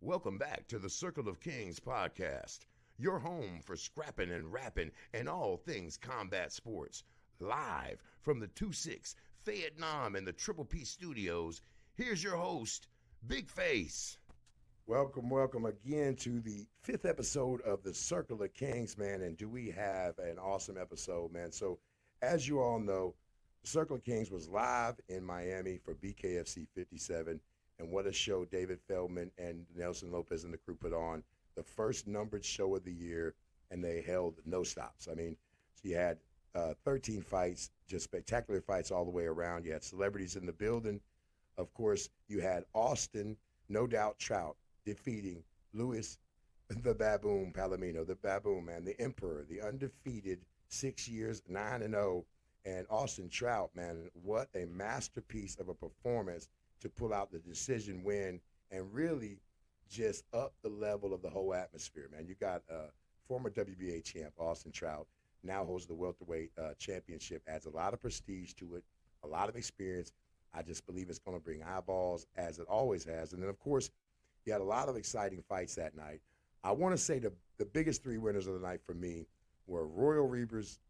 Welcome back to the Circle of Kings podcast, your home for scrapping and rapping and all things combat sports. Live from the 2-6 Vietnam and the Triple P studios, here's your host, BigFace. Welcome again to the 5th episode of the Circle of Kings, man. And do we have an awesome episode, man? So, as you all know, the Circle of Kings was live in Miami for BKFC 57. And what a show David Feldman and Nelson Lopez and the crew put on. The first numbered show of the year, and they held no stops. I mean, so you had 13 fights, just spectacular fights all the way around. You had celebrities in the building. Of course, you had Austin, no doubt Trout, defeating Luis the Baboon Palomino, the Baboon, man, the Emperor, the undefeated 6 years, 9-0. And Austin Trout, man, what a masterpiece of a performance to pull out the decision win and really just up the level of the whole atmosphere, man. You got former WBA champ Austin Trout, now holds the welterweight championship, adds a lot of prestige to it, a lot of experience. I just believe it's going to bring eyeballs, as it always has. And then, of course, you had a lot of exciting fights that night. I want to say the biggest three winners of the night for me were Royal Reber's,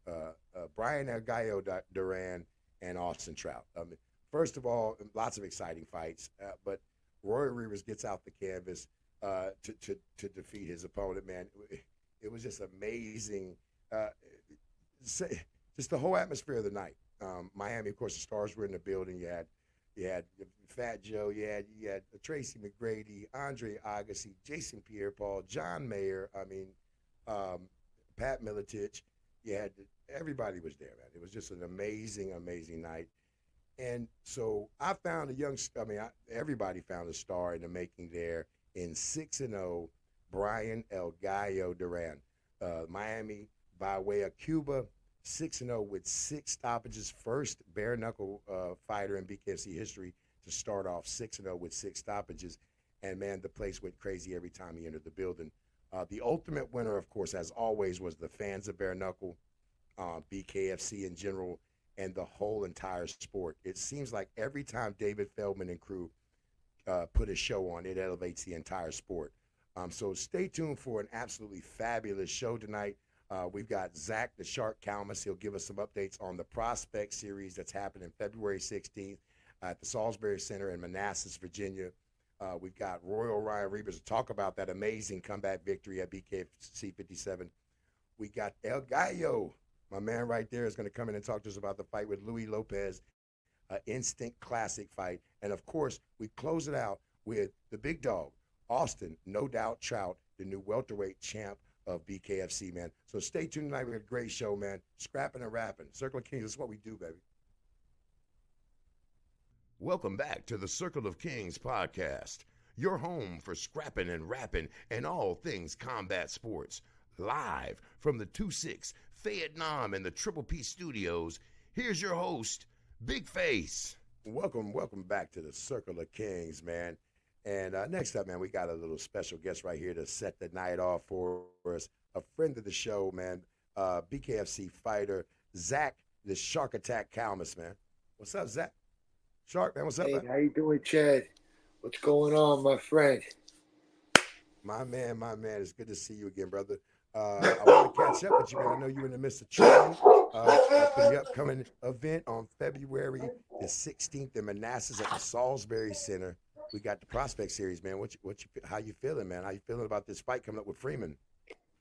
Bryan El Gallo Duran, and Austin Trout. First of all, lots of exciting fights, but Roy Rivers gets out the canvas to defeat his opponent, man. It was just amazing. Just the whole atmosphere of the night. Miami, of course, the stars were in the building. You had Fat Joe, you had Tracy McGrady, Andre Agassi, Jason Pierre-Paul, John Mayer, Pat Miletich. Everybody was there, man. It was just an amazing, amazing night. And so I found everybody found a star in the making there in 6-0, Bryan El Gallo Duran. Miami, by way of Cuba, 6-0 with 6 stoppages. First bare-knuckle fighter in BKFC history to start off 6-0 with 6 stoppages. And, man, the place went crazy every time he entered the building. The ultimate winner, of course, as always, was the fans of bare-knuckle, BKFC in general, and the whole entire sport. It seems like every time David Feldman and crew put a show on, it elevates the entire sport. So stay tuned for an absolutely fabulous show tonight. We've got Zach the Shark Calmus. He'll give us some updates on the Prospect Series that's happening February 16th at the Salisbury Center in Manassas, Virginia. We've got Royal Ryan Reber to talk about that amazing comeback victory at BKFC 57. We got El Gallo. My man right there is going to come in and talk to us about the fight with Luis Lopez, an instant classic fight. And, of course, we close it out with the big dog, Austin, no doubt Trout, the new welterweight champ of BKFC, man. So stay tuned tonight. We got a great show, man. Scrapping and rapping. Circle of Kings, that's what we do, baby. Welcome back to the Circle of Kings podcast, your home for scrapping and rapping and all things combat sports. Live from the 2-6 Vietnam and the Triple P studios, here's your host, BigFace. Welcome back to the Circle of Kings, man. And next up, man, we got a little special guest right here to set the night off for us. A friend of the show, man, BKFC fighter, Zach, the Shark Attack Calmus, man. What's up, Zach? Shark, man, what's up, man? How you doing, Chad? What's going on, my friend? My man, it's good to see you again, brother. I want to catch up with you, man. I know you're in the midst of training for the upcoming event on February the 16th in Manassas at the Salisbury Center. We got the Prospect Series, man. How you feeling, man? How you feeling about this fight coming up with Freeman?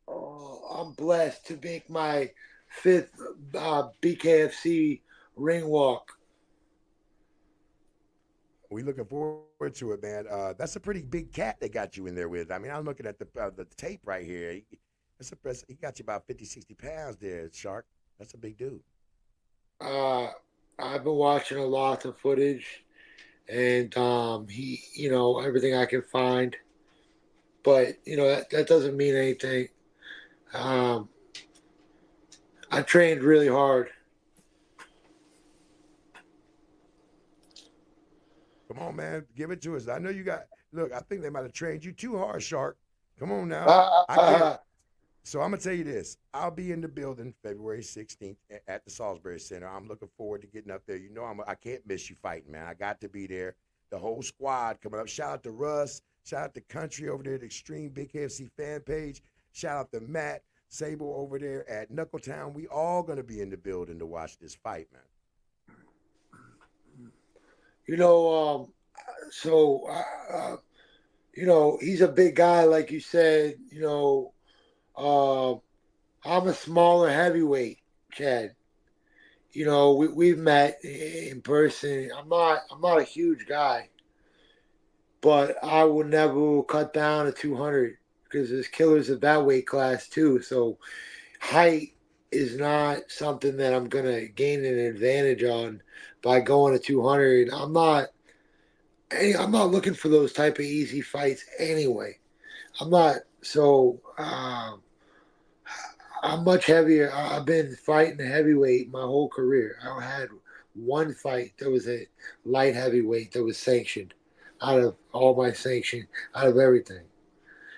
Oh, I'm blessed to make my 5th BKFC ring walk. We looking forward to it, man. That's a pretty big cat they got you in there with. I mean, I'm looking at the tape right here. He got you about 50, 60 pounds there, Shark. That's a big dude. I've been watching a lot of footage, and he, everything I can find. But that doesn't mean anything. I trained really hard. Come on, man. Give it to us. I know you got – look, I think they might have trained you too hard, Shark. Come on now. I can't. So I'm going to tell you this. I'll be in the building February 16th at the Salisbury Center. I'm looking forward to getting up there. I can't miss you fighting, man. I got to be there. The whole squad coming up. Shout out to Russ. Shout out to Country over there at Extreme Big KFC fan page. Shout out to Matt Sable over there at Knuckletown. We all gonna be in the building to watch this fight, man. You know, so he's a big guy, like you said. I'm a smaller heavyweight, Chad. We've met in person. I'm not a huge guy, but I will never cut down to 200 because there's killers of that weight class too. So height is not something that I'm gonna gain an advantage on by going to 200. I'm not looking for those type of easy fights anyway. I'm not so. I'm much heavier. I've been fighting heavyweight my whole career. I had one fight that was a light heavyweight that was sanctioned out of all my sanction, out of everything.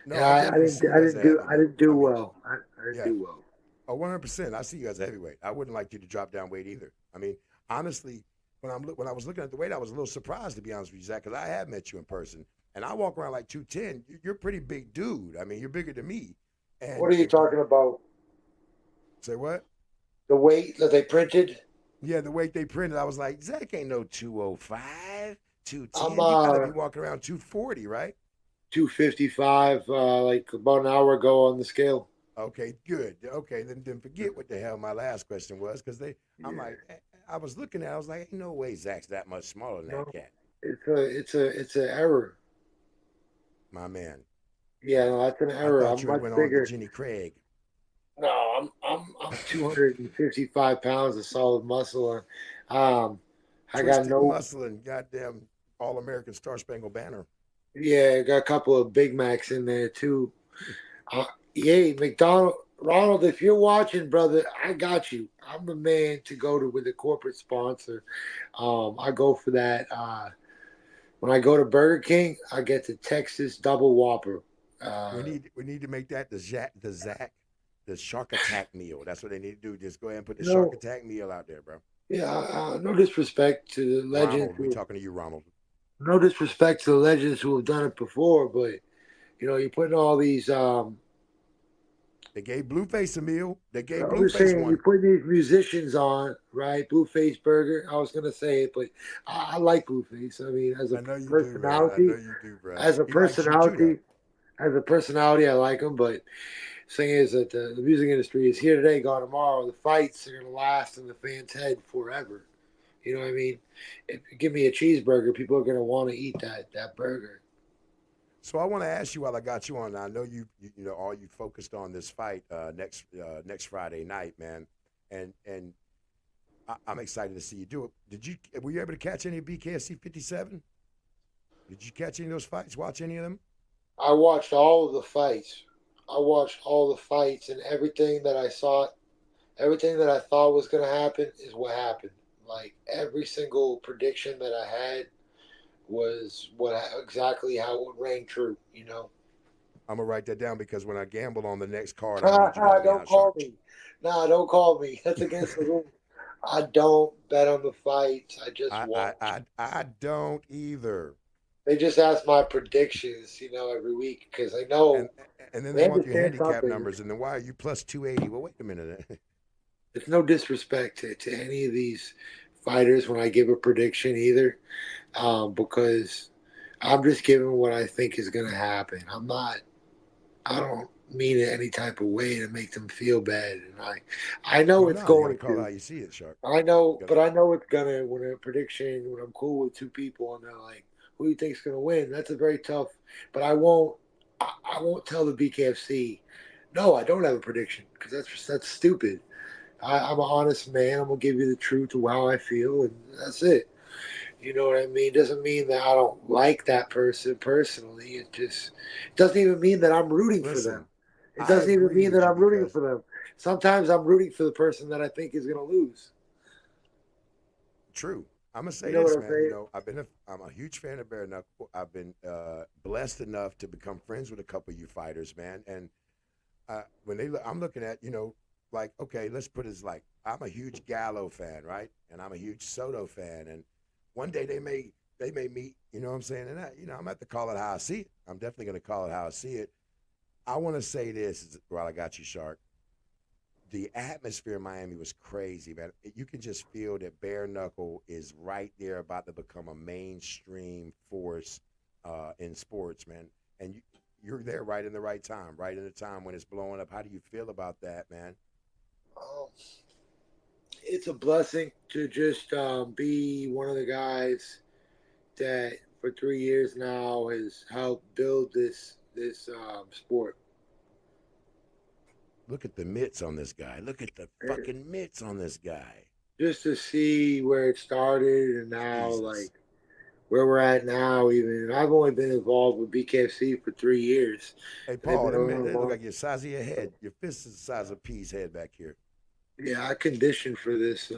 No, And I I definitely see didn't. you I as a didn't do. I heavyweight. didn't do I mean, well. I didn't yeah. do well. Oh, 100%. I see you as a heavyweight. I wouldn't like you to drop down weight either. I mean, honestly, when I was looking at the weight, I was a little surprised to be honest with you, Zach, because I have met you in person, and I walk around like 210. You're a pretty big dude. I mean, you're bigger than me. What And are you talking about? say what? The weight that they printed? Yeah, the weight they printed, I was like, Zach ain't no 205, I'm 210. You got to be walking around 240, right? 255. Like about an hour ago on the scale. Okay, good. Okay, then forget what the hell my last question was, because I'm Yeah. like, I was looking at, I was like, ain't no way Zach's that much smaller than that No, cat, it's an error. my man. Yeah, no, that's an I error. thought I'm you had much went on to bigger. Jenny Craig. No, I'm 255 pounds of solid muscle. Um, I got Twisted no. muscle and goddamn All American Star Spangled Banner. Yeah, got a couple of Big Macs in there too. Uh, yeah, McDonald, Ronald, if you're watching, brother, I got you. I'm the man to go to with a corporate sponsor. I go for that. When I go to Burger King, I get the Texas Double Whopper. We Uh, need we need to make that the Shark Attack meal. That's what they need to do. Just go ahead and put the you Shark know, Attack meal out there, bro. yeah, no disrespect to the legends Ronald, we who, talking to you, Ronald. no disrespect to the legends who have done it before, but you're putting all these. They gave Blueface a meal. They gave I'm just Blueface saying, you're one. putting these musicians on, right? Blueface Burger. I was gonna say it, but I like Blueface. I mean, I know you do, man. I know you do, bro. as a He likes you too, though. personality, as a personality, I like him. But the thing is that the music industry is here today, gone tomorrow. The fights are gonna last in the fans' head forever. You know what I mean? If you give me a cheeseburger, people are gonna want to eat that burger. So I want to ask you while I got you on. I know you know all you focused on this fight next Friday night, man, and I'm excited to see you do it. Were you able to catch any of BKFC 57? Did you catch any of those fights? Watch any of them? I watched all of the fights. I watched all the fights, and everything that I thought was going to happen is what happened. Like every single prediction that I had was exactly how it rang true. I'm gonna write that down because when I gamble on the next card, I need you to help me Don't out, call Shark. me. Nah, don't call me. That's against the rules. I don't bet on the fights. I just I I watch. I, I don't either. They just ask my predictions, every week because I And know and then they they want your understand handicap something. numbers, and then why are you plus 280? Well, wait a minute. It's no disrespect to any of these fighters when I give a prediction either, because I'm just giving what I think is going to happen. I don't mean it any type of way to make them feel bad. And I know Well, it's no, you got to going call it how to. you see it, Shark. I know, You gotta, but I know it's gonna when I'm cool with two people and they're like, "Who do you think's gonna win?" That's a very tough. But I won't tell the BKFC. No, I don't have a prediction because that's stupid. I'm an honest man. I'm gonna give you the truth of how I feel, and that's it. You know what I mean? It doesn't mean that I don't like that person personally. It doesn't even mean that I'm rooting for them. listen, It I doesn't even agree mean that with you I'm rooting because for them. Sometimes I'm rooting for the person that I think is gonna lose. true. I'm gonna You say know what this, I'm man. saying? I'm a huge fan of Bare Knuckle. I've been blessed enough to become friends with a couple of you fighters, man. And when I'm looking at, like, okay, let's put it as like, I'm a huge Gallo fan, right? And I'm a huge Soto fan. And one day they may they may meet. You know what I'm saying? And I'm gonna have to call it how I see it. I'm definitely gonna call it how I see it. I want to say this while I got you, Shark. The atmosphere in Miami was crazy, man. You can just feel that bare knuckle is right there, about to become a mainstream force in sports, man. And you're there right in the right time, right in the time when it's blowing up. How do you feel about that, man? Um, it's a blessing to just be one of the guys that for 3 years now has helped build this sport. Look at the mitts on this guy. Look at the fucking mitts on this guy. Just to see where it started and now Jesus. like where we're at now. Even I've only been involved with BKFC for 3 years. Hey, They've Paul, been around they look long. like your size of your head. Your fist is the size of P's head back here. Yeah, I conditioned for this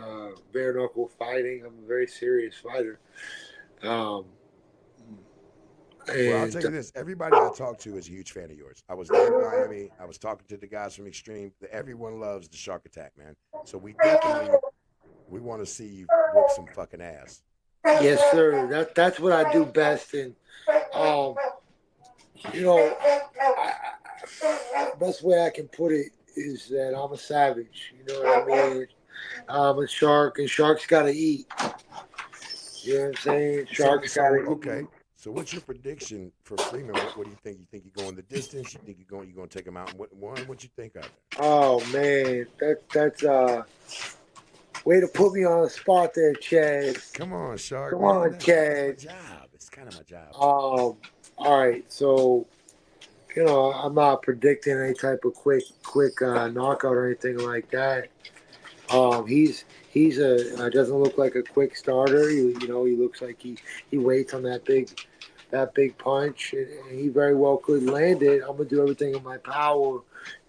bare knuckle fighting. I'm a very serious fighter. Um, Well, I'll tell and you this: everybody I talk to is a huge fan of yours. I was there in Miami. I was talking to the guys from Extreme. Everyone loves the Shark Attack, man. So we want to see you whoop some fucking ass. yes, sir. That's what I do best. And um, you know, best way I can put it is that I'm a savage. You know what I mean? I'm a shark, and sharks gotta eat. You know what I'm saying? So Sharks so gotta okay. eat. So what's your prediction for Freeman? What do you think? You think you're going the distance? You think you're going to take him out? And what you think out Oh man, that's way to put me on the spot there, Chad. there? Come on, Shark, Come man. on, That's my Chad. job. It's kind of my job. All right, so I'm not predicting any type of quick knockout or anything like that. He's a doesn't look like a quick starter. He looks like he waits on that big punch, and he very well could land it. I'm gonna do everything in my power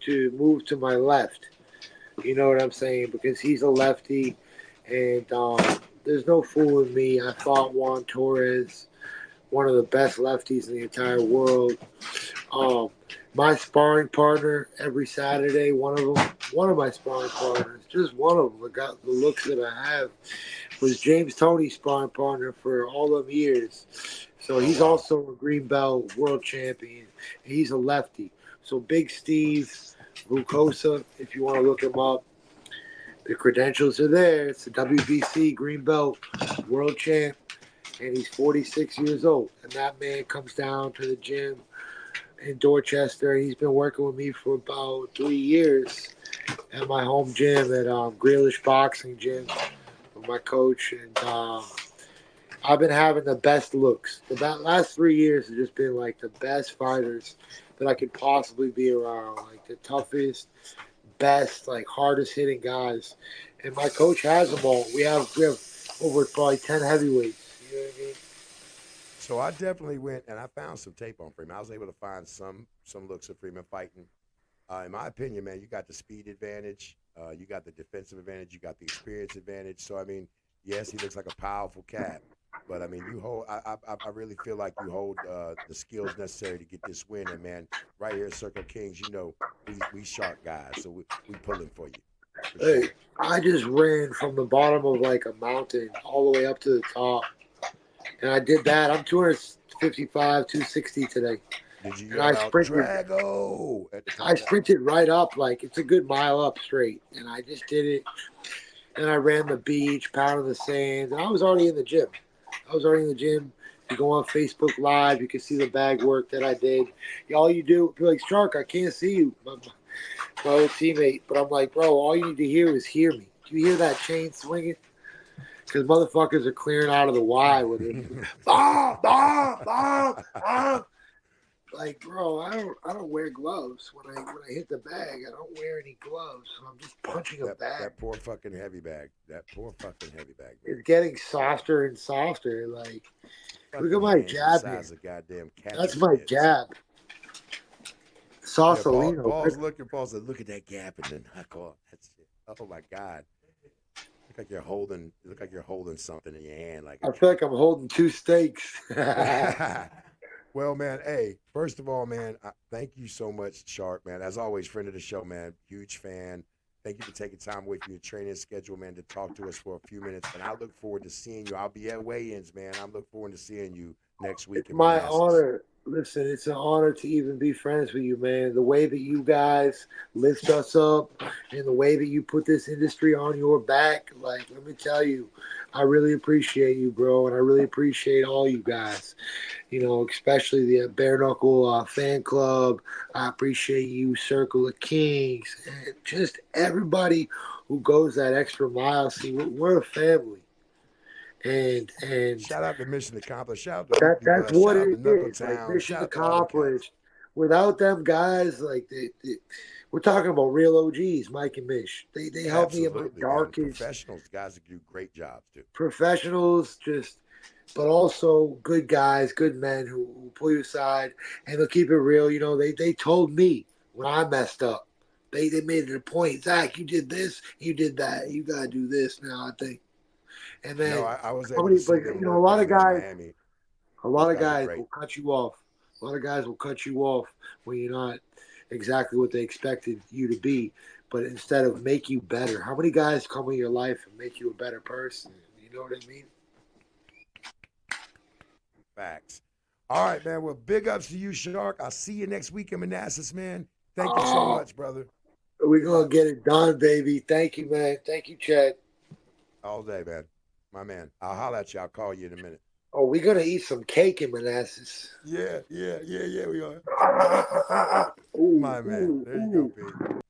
to move to my left. You know what I'm saying? Because he's a lefty, and there's no fooling me. I fought Juan Torres, one of the best lefties in the entire world. Um, my sparring partner every Saturday, one of my sparring partners, just one of them, the looks that I have, was James Tony's sparring partner for all them years. So Oh he's wow. also a green belt world champion. He's a lefty. So Big Steve Vukosa, if you want to look him up, the credentials are there. It's the WBC green belt world champ, and he's 46 years old. And that man comes down to the gym in Dorchester. He's been working with me for about 3 years at my home gym at Grealish Boxing Gym with my coach, and I've been having the best looks. The last 3 years have just been like the best fighters that I could possibly be around, like the toughest, best, like hardest hitting guys. And my coach has them all. We have over probably 10 heavyweights. You know what I mean? So I definitely went and I found some tape on Freeman. I was able to find some looks of Freeman fighting. In my opinion, man, you got the speed advantage, you got the defensive advantage, you got the experience advantage. So I mean, yes, he looks like a powerful cat, but I mean, you hold. I really feel like you hold the skills necessary to get this win. And man, right here at Circle Kings, we shark guys, so we pulling for you for Hey, sure. I just ran from the bottom of like a mountain all the way up to the top, and I did that. I'm 255, 260 today, Did you and I yell out sprinted. Drago at the I top of that? sprinted right up, like it's a good mile up straight, and I just did it. And I ran the beach, pounded the sand, and I was already in the gym. I was already in the gym. You go on Facebook Live, you can see the bag work that I did. All you do, you're like, Shark, I can't see you, my old teammate. But I'm like, bro, all you need to hear is hear me. Do you hear that chain swinging? Because motherfuckers are clearing out of the Y with it. Bah, bah, bah, bah. Like, bro, I don't wear gloves when I hit the bag. I don't wear any gloves. So I'm just punching a bag. That poor fucking heavy bag. That poor fucking heavy bag, man. It's getting softer and softer. Like, look Fucking at my hands the jab here. size of goddamn That's catcher's my mitts. jab. Yeah, Sausalino. Paul said, look at that gap in the knuckle. That's it. Oh my God. Look like you're holding something in your hand like I feel like I'm holding two steaks. a Well, man, hey, first of all, man, thank you so much, Shark, man. As always, friend of the show, man. Huge fan. Thank you for taking time away from your training schedule, man, to talk to us for a few minutes. And I look forward to seeing you. I'll be at weigh-ins, man. I'm looking forward to seeing you next week It's in my Manassas. honor. Listen, it's an honor to even be friends with you, man. The way that you guys lift us up and the way that you put this industry on your back, like, let me tell you, I really appreciate you, bro. And I really appreciate all you guys, especially the Bare Knuckle fan club. I appreciate you, Circle of Kings, and just everybody who goes that extra mile. See, we're a family. And Shout out to Mission Accomplished. Shout out to Movie that's Buzz. what Shout out to it Knuckle is. Like Town. mission Shout out to all the cats. accomplished. Without them guys, like we're talking about real OGs, Mike and Mish. They helped me in my Absolutely, man. darkest Professionals, guys that do great jobs, too. professionals, but also good guys, good men who pull you aside and they'll keep it real. They told me when I messed up. They made it a point. Zach, you did this, you did that. You gotta do this now, I think. And No, then I was how able to many? see But them a work lot of down there in guys. Miami. A Those lot of guys are guys great. will cut you off. A lot of guys will cut you off when you're not exactly what they expected you to be. But instead of make you better, how many guys come in your life and make you a better person? You know what I mean? Facts. All right, man. Well, big ups to you, Shark. I'll see you next week in Manassas, man. Thank you so Oh, much, brother. we're gonna get it done, baby. Thank you, man. Thank you, Chad. All day, man. My man. I'll holler at you. I'll call you in a minute. Oh, we're gonna eat some cake in Manassas. Yeah, we are. Ooh, My man. ooh, There you go, ooh. Pete.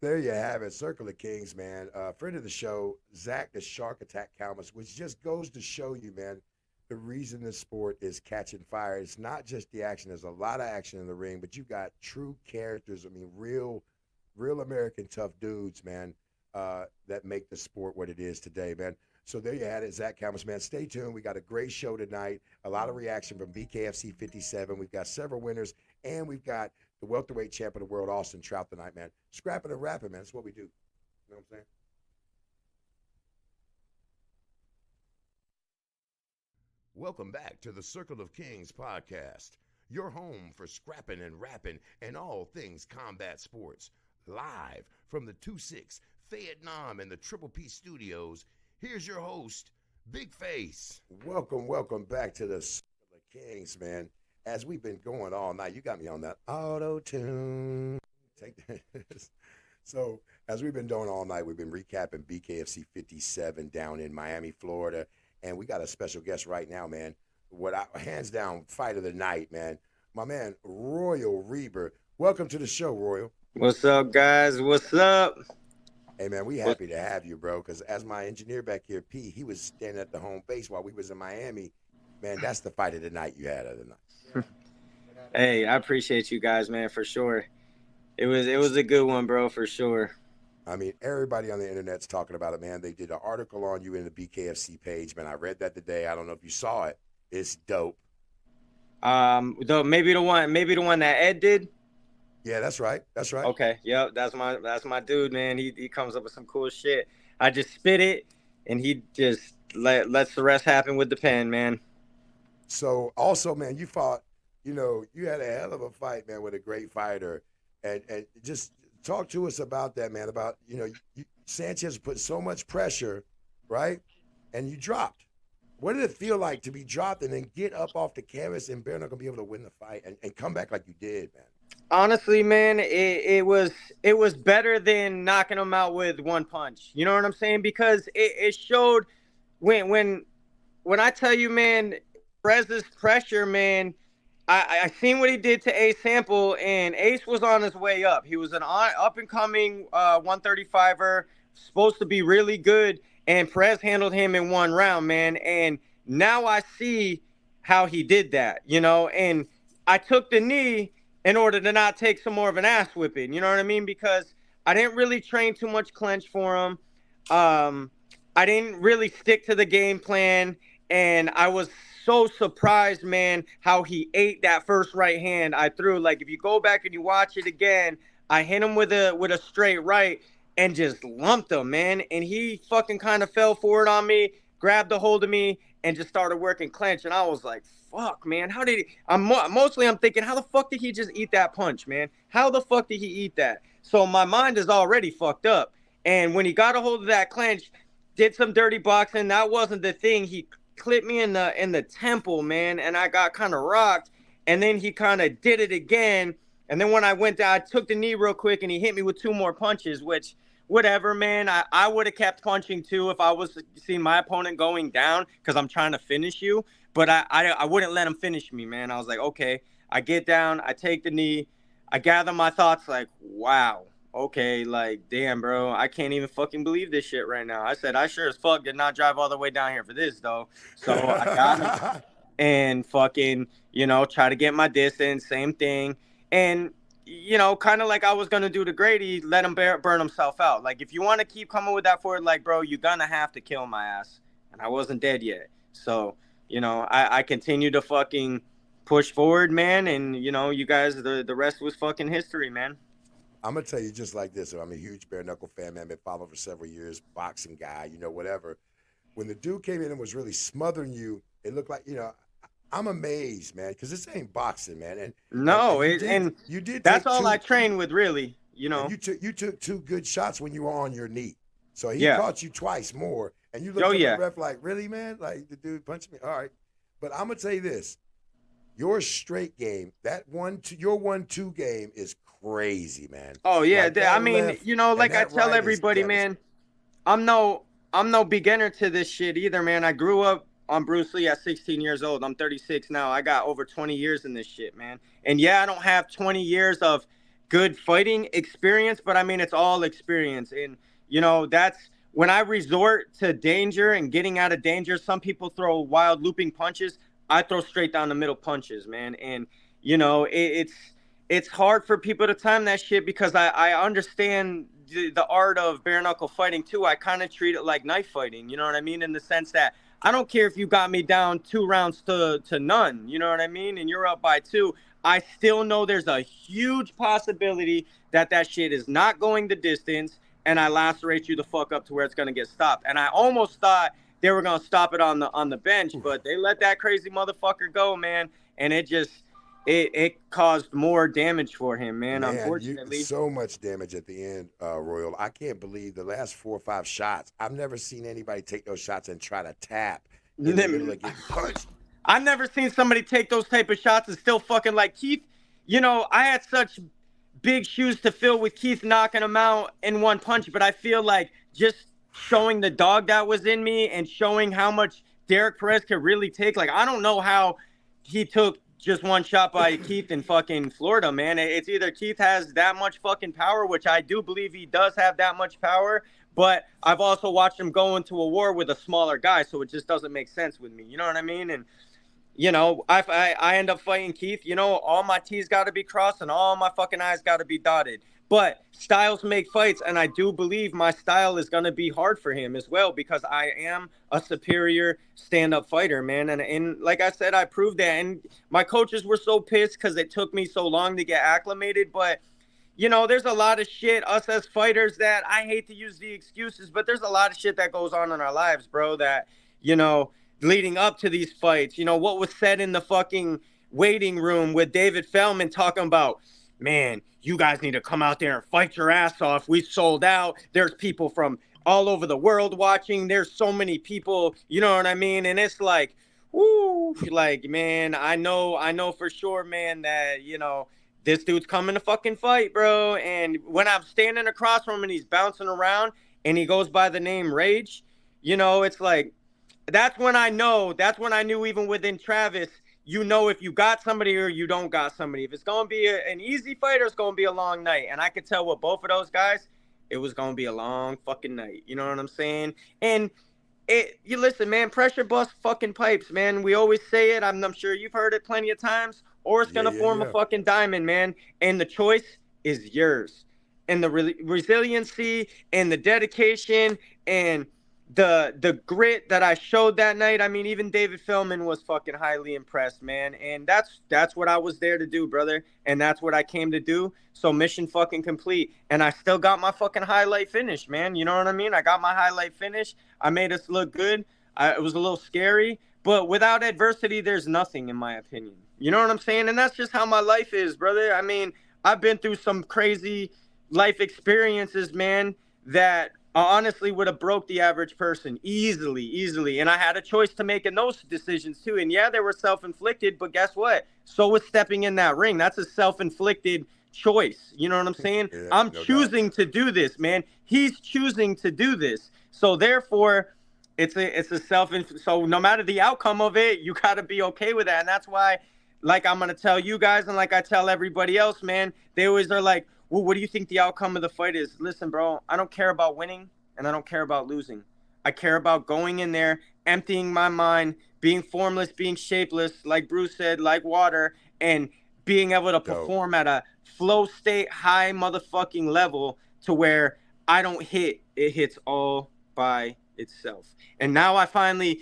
There you have it. Circle of Kings, man. Friend of the show, Zach the Shark Attack Calmus, which just goes to show you, man, the reason this sport is catching fire. It's not just the action. There's a lot of action in the ring, but you got true characters. I mean, real American tough dudes, man, that make the sport what it is today, man. So there you had it, Zach Calmus, man. Stay tuned. We got a great show tonight. A lot of reaction from BKFC 57. We've got several winners, and we've got the welterweight champ of the world, Austin Trout, tonight, man. Scrapping and rapping, man. That's what we do. You know what I'm saying? Welcome back to the Circle of Kings podcast, your home for scrapping and rapping and all things combat sports. Live from the 2-6 Vietnam and the Triple P studios, here's your host, BigFace. Welcome back to the Circle of Kings, man. As we've been going all night, you got me on that auto-tune. Take this. So, as we've been doing all night, we've been recapping BKFC 57 down in Miami, Florida. And we got a special guest right now, man. Hands down, fight of the night, man. My man, Royal Reber. Welcome to the show, Royal. What's up, guys? What's up? Hey, man, we happy to have you, bro, because as my engineer back here, P, he was standing at the home base while we was in Miami. Man, that's the fight of the night you had of the night. Hey, I appreciate you guys, man, for sure. It was a good one, bro, for sure. I mean, everybody on the internet's talking about it, man. They did an article on you in the BKFC page, man. I read that today. I don't know if you saw it. It's dope. Maybe the one that Ed did. Yeah, that's right. That's right. Okay, yep, that's my dude, man. He comes up with some cool shit. I just spit it, and he just lets the rest happen with the pen, man. So also, man, you fought. You had a hell of a fight, man, with a great fighter, and just talk to us about that, man. About Sanchez put so much pressure, right? And you dropped. What did it feel like to be dropped and then get up off the canvas and Bear not gonna be able to win the fight and come back like you did, man? Honestly, man, it was better than knocking him out with one punch. You know what I'm saying? Because it showed when I tell you, man, Prez's pressure, man. I seen what he did to Ace Sample, and Ace was on his way up. He was an up-and-coming 135er, supposed to be really good, and Prez handled him in one round, man. And now I see how he did that, and I took the knee in order to not take some more of an ass whipping, you know what I mean? Because I didn't really train too much clinch for him. I didn't really stick to the game plan, and I was so surprised, man, how he ate that first right hand I threw. Like, if you go back and you watch it again, I hit him with a straight right and just lumped him, man. And he fucking kind of fell forward on me, grabbed a hold of me, and just started working clinch. And I was like, fuck, man, how did he? I'm thinking, how the fuck did he just eat that punch, man? How the fuck did he eat that? So my mind is already fucked up. And when he got a hold of that clinch, did some dirty boxing. That wasn't the thing. He clipped me in the temple, man, and I got kind of rocked. And then he kind of did it again. And then when I went down, I took the knee real quick, and he hit me with 2 more punches, which, whatever, man. I would have kept punching too if I was seeing my opponent going down because I'm trying to finish you. But I wouldn't let him finish me, man. I was like, okay. I get down. I take the knee. I gather my thoughts like, wow. Okay, like, damn, bro. I can't even fucking believe this shit right now. I said, I sure as fuck did not drive all the way down here for this, though. So I got him and fucking, try to get my distance. Same thing. And, kind of like I was going to do to Grady, let him burn himself out. Like, if you want to keep coming with that forward, like, bro, you're going to have to kill my ass. And I wasn't dead yet. So, I continue to fucking push forward, man. And, you guys, the rest was fucking history, man. I'm going to tell you just like this. I'm a huge bare knuckle fan, man. Been following for several years, boxing guy, whatever. When the dude came in and was really smothering you, it looked like, I'm amazed, man, because this ain't boxing, man. And no, you did. That's all I train with, really. You took 2 good shots when you were on your knee. So he caught you twice more, and you looked at the ref like, really, man? Like, the dude punched me? All right. But I'm going to tell you this. Your straight game, your 1-2 game is crazy, man. Oh, yeah. Like I mean, like I tell everybody, man, I'm no beginner to this shit either, man. I grew up on Bruce Lee at 16 years old. I'm 36 now. I got over 20 years in this shit, man. And yeah, I don't have 20 years of good fighting experience, but I mean, it's all experience. And, that's when I resort to danger and getting out of danger. Some people throw wild looping punches. I throw straight down the middle punches, man. And, it's hard for people to time that shit because I understand the art of bare knuckle fighting too. I kind of treat it like knife fighting. You know what I mean? In the sense that I don't care if you got me down 2 rounds to none. You know what I mean? And you're up by 2. I still know there's a huge possibility that shit is not going the distance, and I lacerate you the fuck up to where it's gonna get stopped. And I almost thought they were gonna stop it on the bench, but they let that crazy motherfucker go, man. And it just it caused more damage for him, man. Unfortunately, so much damage at the end, Royal. I can't believe the last 4 or 5 shots. I've never seen anybody take those shots and try to tap in the middle of getting punched. I've never seen somebody take those type of shots and still fucking like Keith. I had such big shoes to fill with Keith knocking him out in 1 punch, but I feel like just showing the dog that was in me and showing how much Derek Perez could really take. Like, I don't know how he took just 1 shot by Keith in fucking Florida, man. It's either Keith has that much fucking power, which I do believe he does have that much power, but I've also watched him go into a war with a smaller guy, so it just doesn't make sense with me. You know what I mean? And, I end up fighting Keith. All my T's got to be crossed and all my fucking I's got to be dotted. But styles make fights, and I do believe my style is going to be hard for him as well because I am a superior stand-up fighter, man. And like I said, I proved that. And my coaches were so pissed because it took me so long to get acclimated. But, there's a lot of shit, us as fighters, that I hate to use the excuses, but there's a lot of shit that goes on in our lives, bro, that, leading up to these fights. What was said in the fucking waiting room with David Feldman talking about, man, you guys need to come out there and fight your ass off. We sold out. There's people from all over the world watching. There's so many people, you know what I mean? And it's like, woo, like, man, I know for sure, man, that, this dude's coming to fucking fight, bro. And when I'm standing across from him and he's bouncing around and he goes by the name Rage, it's like, that's when I knew even within Travis, if you got somebody or you don't got somebody. If it's going to be an easy fight or it's going to be a long night. And I could tell with both of those guys, it was going to be a long fucking night. You know what I'm saying? And you listen, man, pressure bust fucking pipes, man. We always say it. I'm sure you've heard it plenty of times. Or it's going to form a fucking diamond, man. And the choice is yours. And the resiliency and the dedication and the grit that I showed that night. I mean, even David Feldman was fucking highly impressed, man. And that's what I was there to do, brother. And that's what I came to do. So mission fucking complete. And I still got my fucking highlight finish, man. You know what I mean? I got my highlight finish. I made us look good. It was a little scary, but without adversity, there's nothing, in my opinion. You know what I'm saying? And that's just how my life is, brother. I mean, I've been through some crazy life experiences, man, that honestly would have broke the average person easily. And I had a choice to make in those decisions too. And yeah, they were self-inflicted, but guess what? So was stepping in that ring. That's a self-inflicted choice. You know what I'm saying? Yeah, I'm no choosing doubt. to do this, man. He's choosing to do this. So therefore, it's a self. So no matter the outcome of it, you got to be okay with that. And that's why, like I'm gonna tell you guys, and like I tell everybody else, man, they always are like, well, what do you think the outcome of the fight is? Listen, bro, I don't care about winning and I don't care about losing. I care about going in there, emptying my mind, being formless, being shapeless, like Bruce said, like water, and being able to Dope. perform at a flow state, high motherfucking level to where I don't hit. It hits all by itself. And now I finally,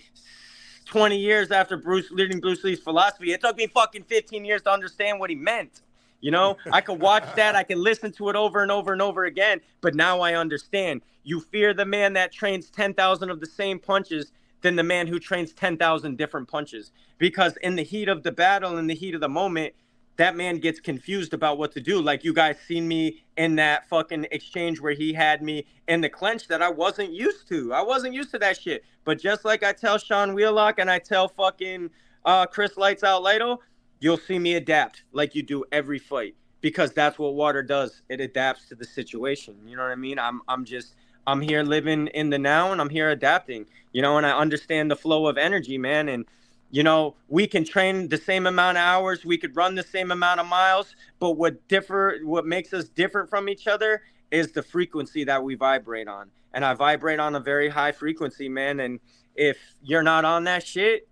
20 years after leading Bruce Lee's philosophy, it took me fucking 15 years to understand what he meant. You know, I could watch that. I can listen to it over and over and over again. But now I understand. You fear the man that trains 10,000 of the same punches than the man who trains 10,000 different punches. Because in the heat of the battle, in the heat of the moment, that man gets confused about what to do. Like you guys seen me in that fucking exchange where he had me in the clinch that I wasn't used to. I wasn't used to that shit. But just like I tell Sean Wheelock and I tell fucking Chris Lights Out Lido, you'll see me adapt like you do every fight, because that's what water does. It adapts to the situation. You know what I mean? I'm here living in the now, and I'm here adapting, you know, and I understand the flow of energy, man. And, you know, we can train the same amount of hours, we could run the same amount of miles, but what makes us different from each other is the frequency that we vibrate on. And I vibrate on a very high frequency, man. And if you're not on that shit,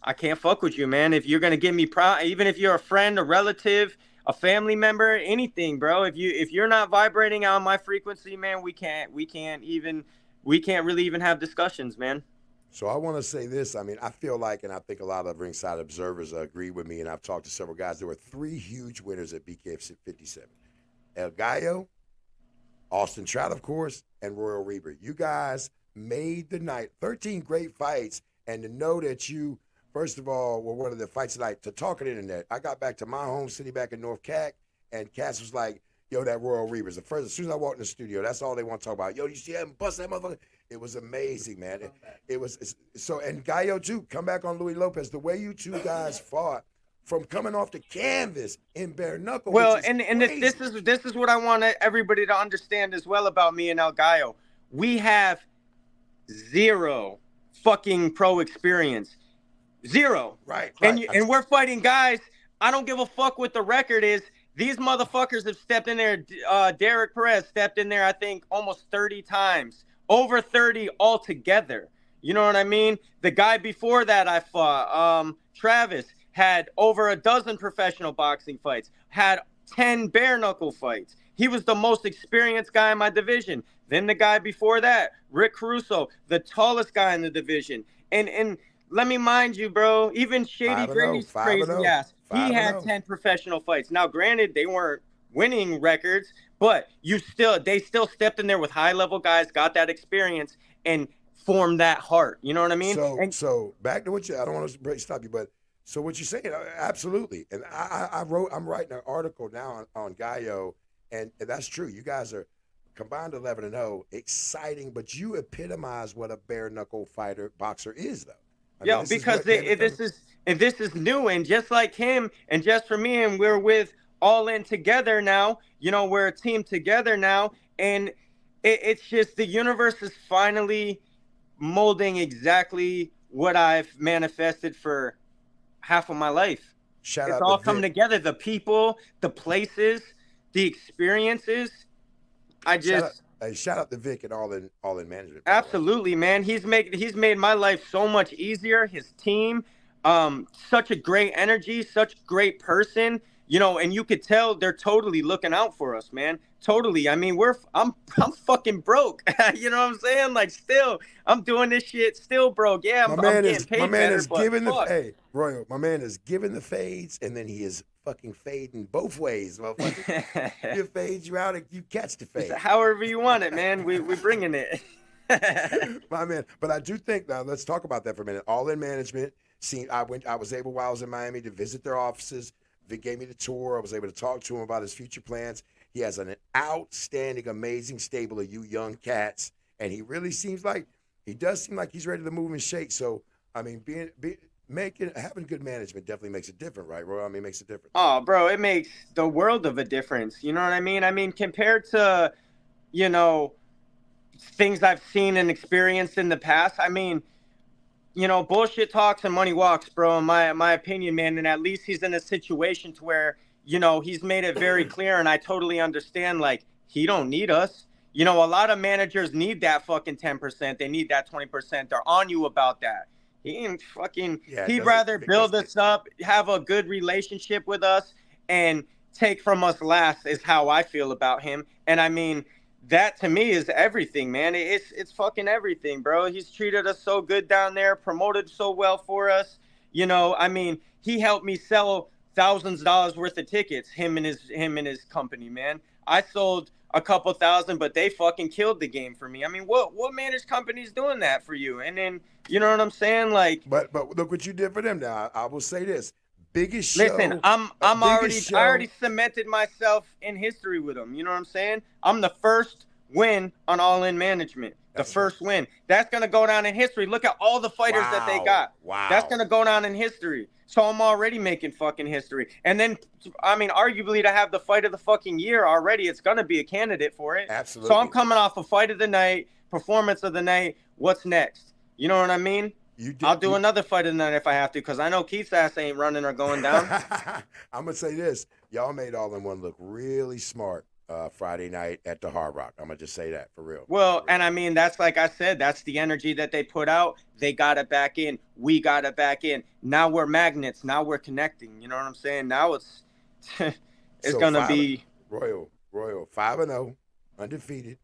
I can't fuck with you, man. If you're gonna give me even if you're a friend, a relative, a family member, anything, bro. If you're not vibrating on my frequency, man, we can't really even have discussions, man. So I want to say this. I mean, I feel like, and I think a lot of ringside observers agree with me, and I've talked to several guys. There were 3 huge winners at BKF 57. El Gallo, Austin Trout, of course, and Royal Reber. You guys made the night. 13 great fights, and to know that you, first of all, were one of the fights tonight. To talk on the internet, I got back to my home city back in North Cac, and Cass was like, yo, that Royal Reber's the first. As soon as I walked in the studio, that's all they want to talk about. Yo, you see him bust that motherfucker? It was amazing, man. It was so, and Gallo too. Come back on Louis Lopez. The way you two guys fought from coming off the canvas in bare knuckle. Well, and this is what I want everybody to understand as well about me and El Gallo. We have 0 fucking pro experience. 0. Right. And we're fighting guys. I don't give a fuck what the record is. These motherfuckers have stepped in there. Derek Perez stepped in there, I think, almost 30 times. Over 30 altogether. You know what I mean? The guy before that I fought, Travis, had over a dozen professional boxing fights. Had 10 bare knuckle fights. He was the most experienced guy in my division. Then the guy before that, Rick Caruso, the tallest guy in the division. And let me mind you, bro, even Shady Grady's crazy ass, he had 10 professional fights. Now, granted, they weren't winning records, but they still stepped in there with high-level guys, got that experience, and formed that heart. You know what I mean? So back to what I don't want to stop you, but so what you're saying, absolutely. And I'm writing an article now on Gallo, and that's true. You guys are combined 11-0, exciting, but you epitomize what a bare knuckle boxer is, though. Because this is new, and just like him, and just for me, and we're with All In together now. You know, we're a team together now, and it's just the universe is finally molding exactly what I've manifested for half of my life. It's all coming together. The people, the places, the experiences. Shout out to Vic and All in Management. Absolutely, man. He's made my life so much easier. His team, such a great energy, such great person. You know, and you could tell they're totally looking out for us, man. Totally. I mean, I'm fucking broke. You know what I'm saying? Like, still, I'm doing this shit still broke. Yeah, I'm getting paid better, Royal, my man is giving the fades, and then he is fucking fading both ways, motherfucker. You fade you out, and you catch the fade. However you want it, man. We're bringing it. My man. But I do think, now, let's talk about that for a minute. All In Management. I was able, while I was in Miami, to visit their offices. Vic gave me the tour. I was able to talk to him about his future plans. He has an outstanding, amazing stable of you young cats, and he really does seem like he's ready to move and shake. So, I mean, having good management definitely makes it different, right, Roy? I mean, it makes a difference. Oh, bro, it makes the world of a difference. You know what I mean? I mean, compared to, you know, things I've seen and experienced in the past, I mean, you know, bullshit talks and money walks, bro, in my opinion, man. And at least he's in a situation to where, you know, he's made it very clear, and I totally understand, like, he don't need us. You know, a lot of managers need that fucking 10%. They need that 20%. They're on you about that. He ain't fucking – he'd rather build us up, have a good relationship with us, and take from us last is how I feel about him. And, I mean – that to me is everything, man. It's fucking everything, bro. He's treated us so good down there, promoted so well for us. You know, I mean, he helped me sell thousands of dollars worth of tickets, him and his company, man. I sold a couple thousand, but they fucking killed the game for me. I mean, what managed company's doing that for you? And then, you know what I'm saying? Like, but look what you did for them now. I will say this. Biggest show. Listen, I already cemented myself in history with them. You know what I'm saying? I'm the first win on All In Management. The first win. That's gonna go down in history. Look at all the fighters that they got. Wow. That's gonna go down in history. So I'm already making fucking history. And then, I mean, arguably to have the fight of the fucking year already, it's gonna be a candidate for it. Absolutely. So I'm coming off a fight of the night, performance of the night. What's next? You know what I mean? I'll do another fight of the night if I have to, because I know Keith's ass ain't running or going down. I'm going to say this. Y'all made All In One look really smart Friday night at the Hard Rock. I'm going to just say that for real. Well, and I mean, that's like I said, that's the energy that they put out. They got it back in. We got it back in. Now we're magnets. Now we're connecting. You know what I'm saying? Now it's going to be. Royal, 5-0, undefeated.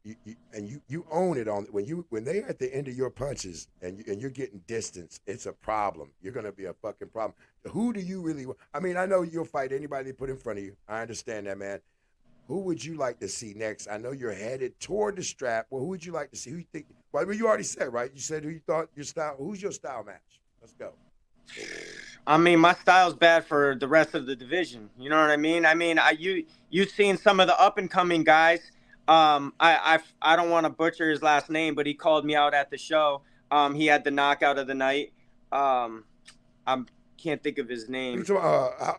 You own it on when they're at the end of your punches and you're getting distance, it's a problem. You're gonna be a fucking problem. Who do you really? I mean, I know you'll fight anybody they put in front of you. I understand that, man. Who would you like to see next? I know you're headed toward the strap. Well, who would you like to see? Who you think? Well, you already said, right? You said who you thought your style. Who's your style match? Let's go. I mean, my style's bad for the rest of the division. You know what I mean? I mean, you've seen some of the up and coming guys. I don't want to butcher his last name, but he called me out at the show. He had the knockout of the night. I can't think of his name.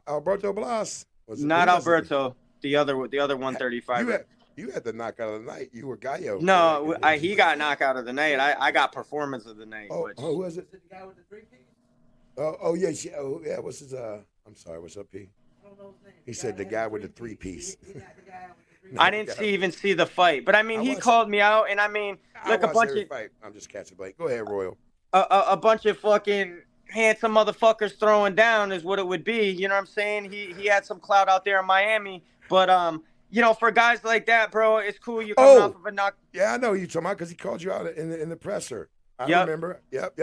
Alberto Blas. Not Alberto. The other 135. You had the knockout of the night. You were Gallo. No, he got knockout of the night. I got performance of the night. Who was it? The guy with the 3-piece? Oh yeah. What's his? I'm sorry. What's up, P? I don't know his name. He said the guy with the 3-piece. I didn't even see the fight, but I mean, he called me out, and I mean, look, a bunch of fight. I'm just catching Blake. Go ahead, Royal. A bunch of fucking handsome motherfuckers throwing down is what it would be. You know what I'm saying? He had some clout out there in Miami, but you know, for guys like that, bro, it's cool. You coming off of a knock. Yeah, I know you talking about because he called you out in the presser. I remember. Yep.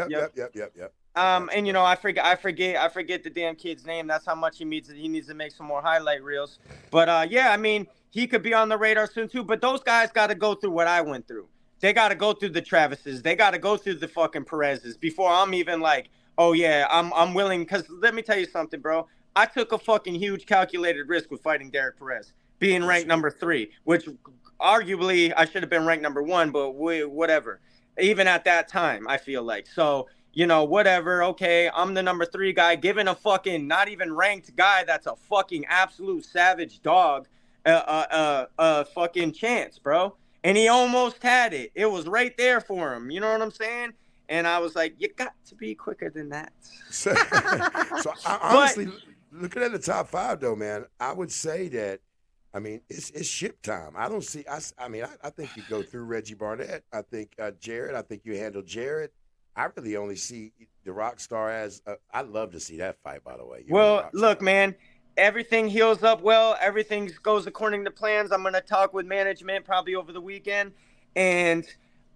And you know, I forget the damn kid's name. That's how much he needs to make some more highlight reels. But yeah, I mean, he could be on the radar soon too. But those guys got to go through what I went through. They got to go through the Travises. They got to go through the fucking Perezes before I'm even like, oh yeah, I'm willing. Because let me tell you something, bro. I took a fucking huge calculated risk with fighting Derek Perez, being ranked number 3, which arguably I should have been ranked number 1, but whatever. Even at that time, I feel like. So, you know, whatever. Okay, I'm the number 3 guy, giving a fucking not even ranked guy that's a fucking absolute savage dog a fucking chance, bro. And he almost had it. It was right there for him. You know what I'm saying? And I was like, you got to be quicker than that. So honestly, looking at the top 5, though, man, I would say that, I mean, it's ship time. I don't see. I mean, I think you go through Reggie Barnett. I think Jarrett. I think you handle Jarrett. I really only see the Rockstar as. I'd love to see that fight, by the way. Well, look, man. Everything heals up well. Everything goes according to plans. I'm going to talk with management probably over the weekend. And,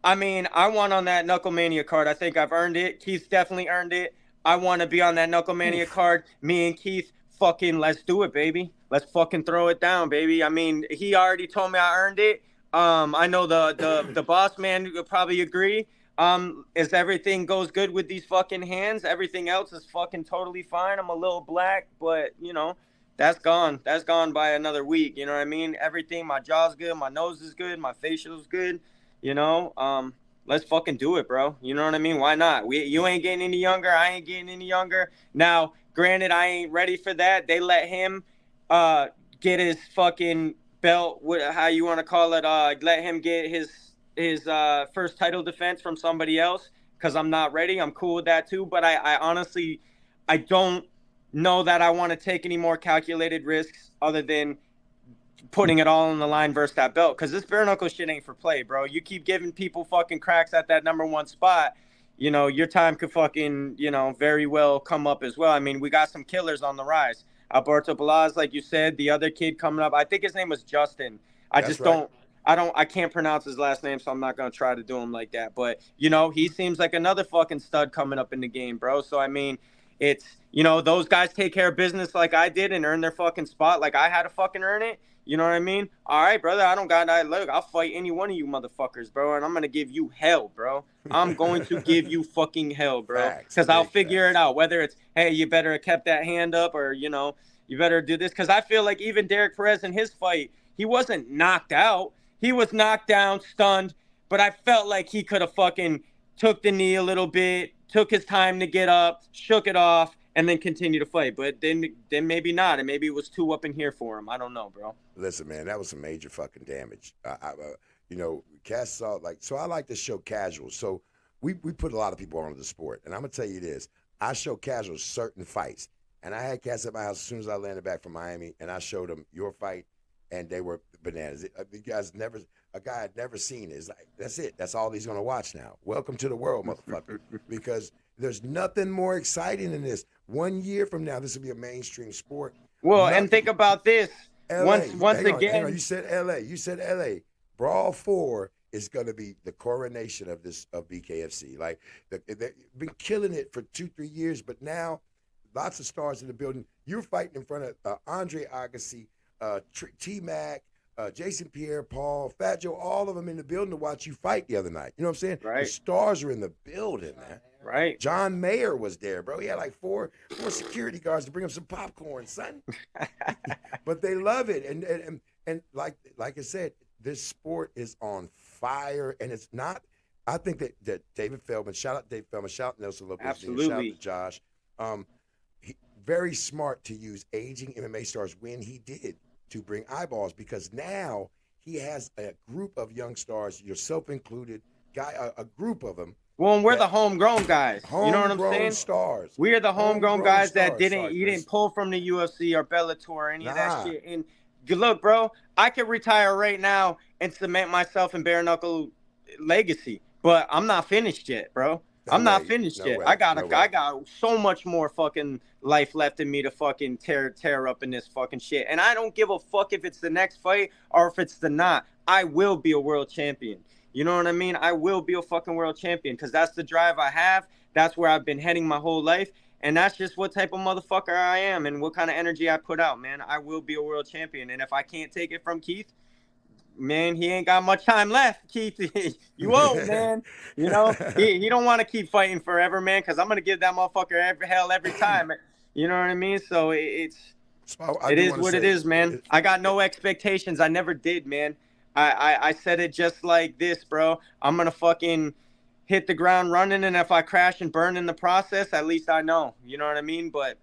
I mean, I want on that Knucklemania card. I think I've earned it. Keith definitely earned it. I want to be on that Knucklemania card. Me and Keith, fucking let's do it, baby. Let's fucking throw it down, baby. I mean, he already told me I earned it. I know the boss man would probably agree. As everything goes good with these fucking hands, everything else is fucking totally fine. I'm a little black, but, you know, that's gone. That's gone by another week. You know what I mean? Everything, my jaw's good, my nose is good, my facial's good. You know, let's fucking do it, bro. You know what I mean? Why not? You ain't getting any younger. I ain't getting any younger. Now, granted, I ain't ready for that. They let him get his fucking belt, how you want to call it, let him get his first title defense from somebody else, because I'm not ready. I'm cool with that too. But I honestly, I don't know that I want to take any more calculated risks other than putting it all on the line versus that belt, because this bare knuckle shit ain't for play, bro. You keep giving people fucking cracks at that #1 spot, you know, your time could fucking, you know, very well come up as well. I mean, we got some killers on the rise. Alberto Balaz, like you said, the other kid coming up, I think his name was Justin. I can't pronounce his last name, so I'm not going to try to do him like that. But, you know, he seems like another fucking stud coming up in the game, bro. So, I mean, it's, you know, those guys take care of business like I did and earn their fucking spot like I had to fucking earn it. You know what I mean? All right, brother, I don't got that. Look, I'll fight any one of you motherfuckers, bro, and I'm going to give you hell, bro. I'm going to give you fucking hell, bro, because I'll figure it out, whether it's, hey, you better have kept that hand up, or, you know, you better do this. Because I feel like even Derek Perez in his fight, he wasn't knocked out. He was knocked down, stunned, but I felt like he could have fucking took the knee a little bit, took his time to get up, shook it off, and then continue to fight. But then maybe not, and maybe it was too up in here for him. I don't know, bro. Listen, man, that was some major fucking damage. You know, Cass saw, like, so I like to show casuals. So we put a lot of people onto the sport, and I'm gonna tell you this: I show casuals certain fights, and I had Cass at my house as soon as I landed back from Miami, and I showed them your fight, and they were bananas. You guys a guy had never seen it. It's like, that's it. That's all he's gonna watch now. Welcome to the world, motherfucker. Because there's nothing more exciting than this. 1 year from now, this will be a mainstream sport. Well, and think about this. LA, once hang again, on. You said LA. You said LA. Brawl 4 is going to be the coronation of BKFC. Like, they've been killing it for 2-3 years, but now lots of stars in the building. You're fighting in front of Andre Agassi, T-Mac, Jason Pierre-Paul, Fat Joe, all of them in the building to watch you fight the other night. You know what I'm saying? Right. The stars are in the building, man. Right. John Mayer was there, bro. He had like four security guards to bring him some popcorn, son. But they love it, and like I said, this sport is on fire, and it's not. I think that David Feldman, shout out David Feldman, shout out Nelson Lopez, absolutely, shout out to Josh. Very smart to use aging MMA stars when he did to bring eyeballs, because now he has a group of young stars, yourself included, a group of them. Well, and we're the homegrown guys. You know what I'm saying? Stars. We are the homegrown guys that didn't pull from the UFC or Bellator or any of that shit. And look, bro, I could retire right now and cement myself in bare knuckle legacy, but I'm not finished yet, bro. I'm not finished yet. I got so much more fucking life left in me to fucking tear up in this fucking shit. And I don't give a fuck if it's the next fight or if it's the not. I will be a world champion. You know what I mean? I will be a fucking world champion, because that's the drive I have. That's where I've been heading my whole life. And that's just what type of motherfucker I am and what kind of energy I put out, man. I will be a world champion. And if I can't take it from Keith, man, he ain't got much time left, Keith. You won't, man. You know, he don't want to keep fighting forever, man, because I'm going to give that motherfucker hell every time. You know what I mean? So it is what it is, man. I got no expectations. I never did, man. I said it just like this, bro. I'm going to fucking hit the ground running, and if I crash and burn in the process, at least I know. You know what I mean? But,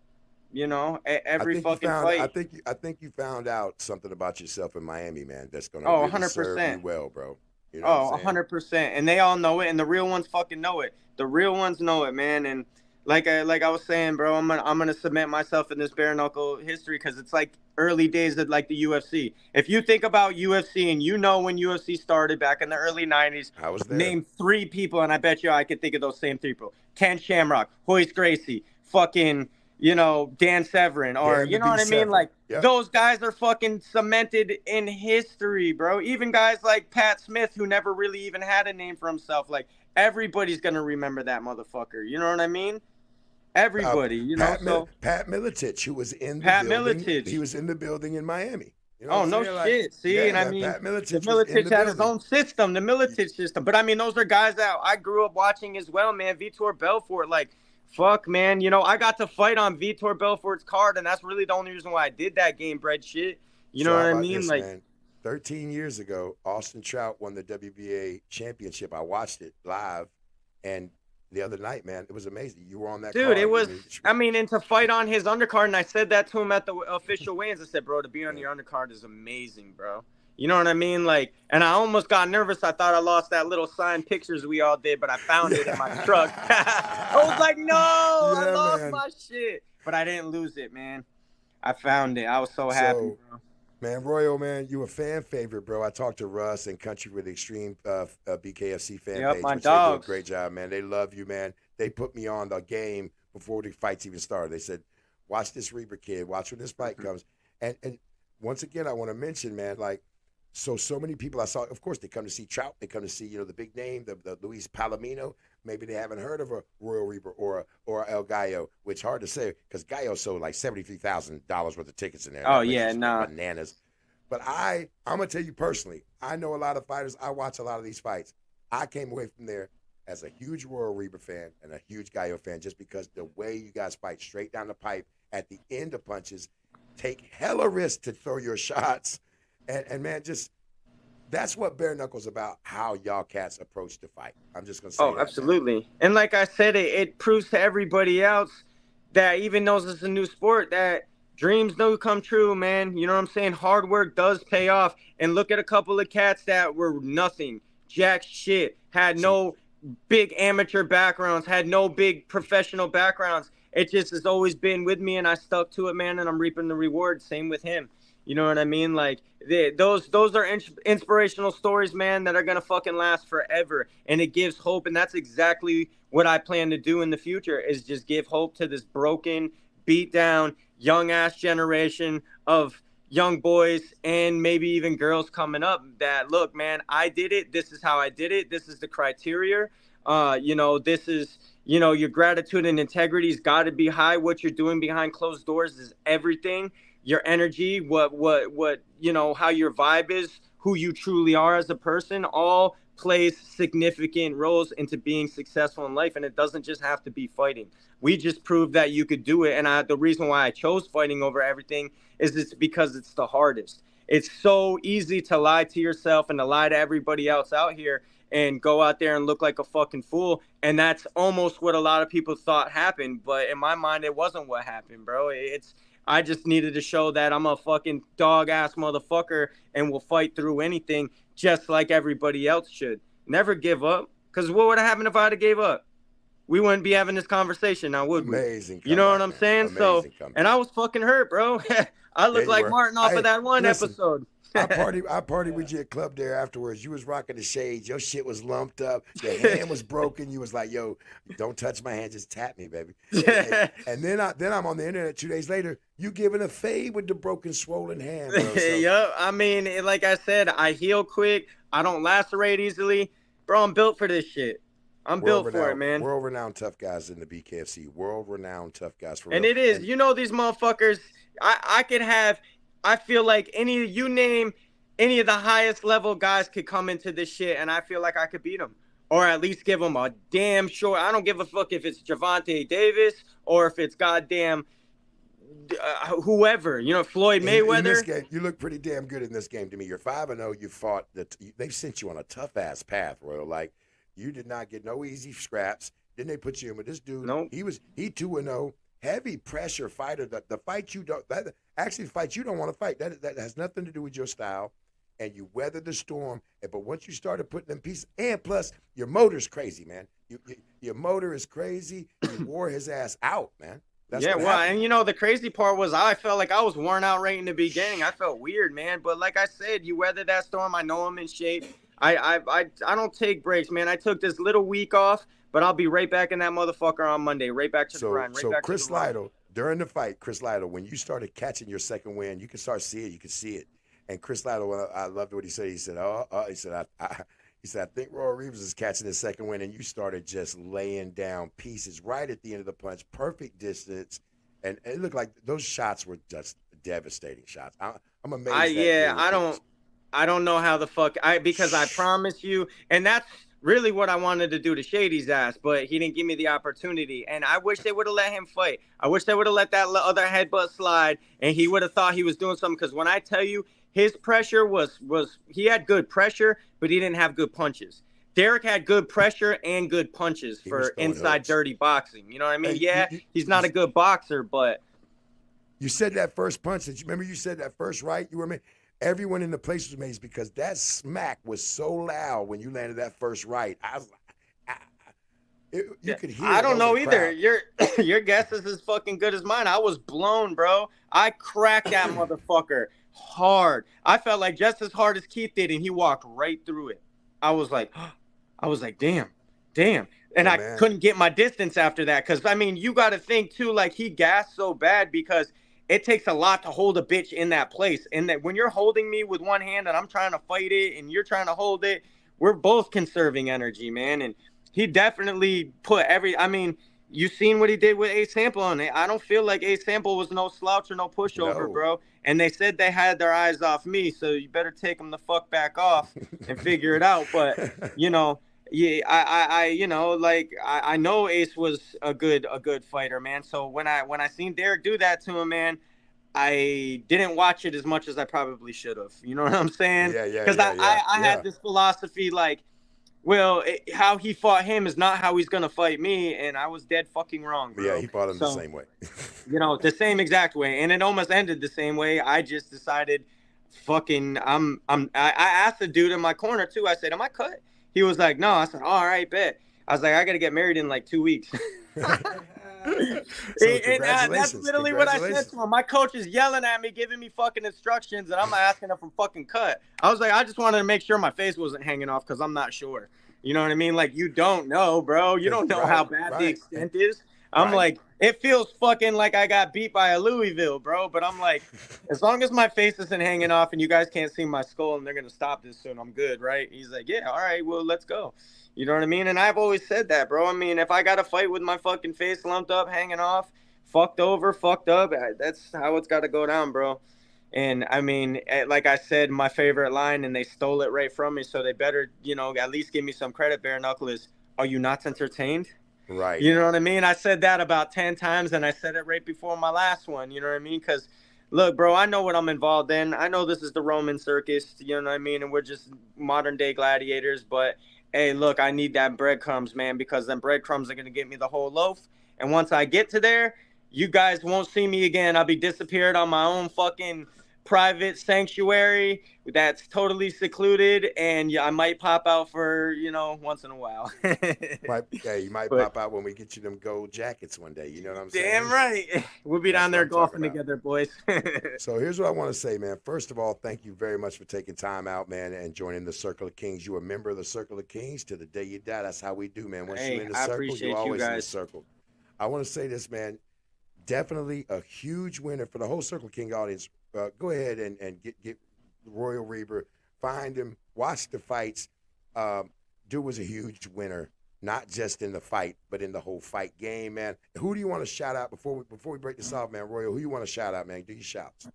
you know, every fucking fight. I think you found out something about yourself in Miami, man, that's going to really 100%. serve you well, bro. You know 100%. And they all know it, and the real ones fucking know it. The real ones know it, man. And like I was saying, bro, I'm gonna cement myself in this bare knuckle history, because it's like early days of like the UFC. If you think about UFC and you know when UFC started back in the early 90s, I was there. Name 3 people, and I bet you I could think of those same 3 people. Ken Shamrock, Hoist Gracie, fucking, you know, Dan Severn, or you know what I mean? Like, those guys are fucking cemented in history, bro. Even guys like Pat Smith, who never really even had a name for himself, like, everybody's gonna remember that motherfucker. You know what I mean? Everybody, you know. Pat Miletich, who was in the building. He was in the building in Miami. You know no shit. See, and I mean, Pat Miletich the Miletich had his own system, the Miletich system. But I mean, those are guys that I grew up watching as well, man. Vitor Belfort, like, fuck, man. You know, I got to fight on Vitor Belfort's card, and that's really the only reason why I did that game bred shit. You know So what how I about mean? this, Like, man? 13 years ago, Austin Trout won the WBA championship. I watched it live, and the other night, man, it was amazing. You were on that dude, card. it was, I mean, and to fight on his undercard, and I said that to him at the official weigh-ins. I said, bro, to be on your undercard is amazing, bro. You know what I mean? Like, and I almost got nervous. I thought I lost that little signed pictures we all did, but I found it in my truck. I was like, no, I lost my shit. But I didn't lose it, man. I found it. I was so happy, bro. Man, Royal, man, you a fan favorite, bro. I talked to Russ and Country with Extreme BKFC fan page, my which dogs. they do a great job, man. They love you, man. They put me on the game before the fights even started. They said, watch this Reber kid. Watch when this fight comes. And once again, I want to mention, man, like, so many people I saw, of course, they come to see Trout. They come to see, the big name, the Luis Palomino. Maybe they haven't heard of a Royal Reber or El Gallo, which hard to say because Gallo sold like $73,000 worth of tickets in there. Oh, yeah, nah. Bananas. But I'm going to tell you personally, I know a lot of fighters. I watch a lot of these fights. I came away from there as a huge Royal Reber fan and a huge Gallo fan just because the way you guys fight straight down the pipe at the end of punches, take hella risks to throw your shots. And man, just that's what bare knuckles about. How y'all cats approach the fight. I'm just gonna say. Oh, absolutely. Man. And like I said, it proves to everybody else that even knows it's a new sport that dreams do come true, man. You know what I'm saying? Hard work does pay off. And look at a couple of cats that were nothing, jack shit, had no big amateur backgrounds, had no big professional backgrounds. It just has always been with me, and I stuck to it, man. And I'm reaping the reward. Same with him. You know what I mean? Like, those are inspirational stories, man, that are going to fucking last forever. And it gives hope. And that's exactly what I plan to do in the future is just give hope to this broken, beat down, young-ass generation of young boys and maybe even girls coming up that, look, man, I did it. This is how I did it. This is the criteria. This is, your gratitude and integrity's got to be high. What you're doing behind closed doors is everything. Your energy, what, how your vibe is, who you truly are as a person, all plays significant roles into being successful in life. And it doesn't just have to be fighting. We just proved that you could do it. And the reason why I chose fighting over everything is it's because it's the hardest. It's so easy to lie to yourself and to lie to everybody else out here and go out there and look like a fucking fool. And that's almost what a lot of people thought happened. But in my mind, it wasn't what happened, bro. I just needed to show that I'm a fucking dog-ass motherfucker and will fight through anything just like everybody else should. Never give up. Because what would have happened if I had gave up? We wouldn't be having this conversation now, would we? Amazing. You know what I'm saying? So, and I was fucking hurt, bro. I looked like Martin off of that one episode. I partied with you at Club Dare afterwards. You was rocking the shades. Your shit was lumped up. Your hand was broken. You was like, yo, don't touch my hand. Just tap me, baby. And then I'm on the internet 2 days later. You giving a fade with the broken, swollen hand, bro. So. Yep. I mean, like I said, I heal quick. I don't lacerate easily. Bro, I'm built for this shit. I'm built for it, man. World-renowned tough guys in the BKFC. World-renowned tough guys. For and real. It is. And these motherfuckers, I could have... I feel like you name any of the highest level guys could come into this shit, and I feel like I could beat them. Or at least give them a damn short. I don't give a fuck if it's Gervonta Davis or if it's goddamn whoever. Floyd Mayweather. In this game, you look pretty damn good in this game to me. You're 5-0. You fought. They've sent you on a tough-ass path, Royal. Like, you did not get no easy scraps. Then they put you in with this dude. Nope. He 2-0. Heavy pressure fighter. The fight you don't want to fight. That has nothing to do with your style, and you weathered the storm. But once you started putting them pieces, and plus your motor's crazy, man. Your motor is crazy. You wore his ass out, man. That's and the crazy part was I felt like I was worn out right in the beginning. I felt weird, man. But like I said, you weathered that storm. I know I'm in shape. I don't take breaks, man. I took this little week off. But I'll be right back in that motherfucker on Monday. Right back to the grind. So Chris Lytle, during the fight, when you started catching your second win, you can start seeing it. You can see it. And Chris Lytle, I loved what he said. He said, I think Royal Reeves is catching his second win. And you started just laying down pieces right at the end of the punch, perfect distance. And it looked like those shots were just devastating shots. I'm amazed. I don't know how the fuck because I promise you, and that's really what I wanted to do to Shady's ass, but he didn't give me the opportunity. And I wish they would have let him fight. I wish they would have let that other headbutt slide, and he would have thought he was doing something. Because when I tell you, his pressure was he had good pressure, but he didn't have good punches. Derek had good pressure and good punches for inside dirty boxing. You know what I mean? He's not a good boxer, but you said that first punch. Remember you said that first right? You were amazed. Everyone in the place was amazed because that smack was so loud when you landed that first right. I was like, you could hear. I don't know either. Your guess is as fucking good as mine. I was blown, bro. I cracked that motherfucker hard. I felt like just as hard as Keith did, and he walked right through it. I was like, damn. And I couldn't get my distance after that. Because, I mean, you got to think, too, like, he gassed so bad because it takes a lot to hold a bitch in that place. And that when you're holding me with one hand and I'm trying to fight it and you're trying to hold it, we're both conserving energy, man. And he definitely put you seen what he did with A Sample on it. I don't feel like A Sample was no slouch or no pushover, bro. And they said they had their eyes off me, so you better take them the fuck back off and figure it out. But, you know, I know Ace was a good fighter, man. So when I seen Derek do that to him, man, I didn't watch it as much as I probably should have. You know what I'm saying? Because I had this philosophy like, well, how he fought him is not how he's going to fight me. And I was dead fucking wrong, bro. Yeah, he fought him the same way. You know, the same exact way. And it almost ended the same way. I just decided fucking I asked the dude in my corner, too. I said, am I cut? He was like, no. I said, all right, bet. I was like, I got to get married in like 2 weeks. That's literally what I said to him. My coach is yelling at me, giving me fucking instructions, and I'm asking him for fucking cut. I was like, I just wanted to make sure my face wasn't hanging off because I'm not sure. You know what I mean? Like, you don't know, bro. You don't know how bad the extent is. I'm like, it feels fucking like I got beat by a Louisville, bro. But I'm like, as long as my face isn't hanging off and you guys can't see my skull and they're going to stop this soon, I'm good, right? He's like, yeah, all right, well, let's go. You know what I mean? And I've always said that, bro. I mean, if I got to fight with my fucking face lumped up, hanging off, fucked up, that's how it's got to go down, bro. And, I mean, like I said, my favorite line, and they stole it right from me, so they better, you know, at least give me some credit, Bare Knuckle, is, are you not entertained? Right. You know what I mean? I said that about 10 times, and I said it right before my last one. You know what I mean? Because, look, bro, I know what I'm involved in. I know this is the Roman circus, you know what I mean? And we're just modern-day gladiators, but – hey, look, I need that breadcrumbs, man, because them breadcrumbs are going to get me the whole loaf. And once I get to there, you guys won't see me again. I'll be disappeared on my own fucking private sanctuary that's totally secluded. And yeah, I might pop out for, you know, once in a while. You might pop out when we get you them gold jackets one day. You know what I'm saying? Damn right. We'll be down there golfing together, boys. So here's what I want to say, man. First of all, thank you very much for taking time out, man, and joining the Circle of Kings. You're a member of the Circle of Kings to the day you die. That's how we do, man. Once you're in the circle, you're always in the circle. I want to say this, man. Definitely a huge winner for the whole Circle of King audience. Go ahead and get Royal Reber, find him, watch the fights. Dude was a huge winner, not just in the fight, but in the whole fight game, man. Who do you want to shout out before we break this off, man? Royal, who you want to shout out, man? Do your shouts.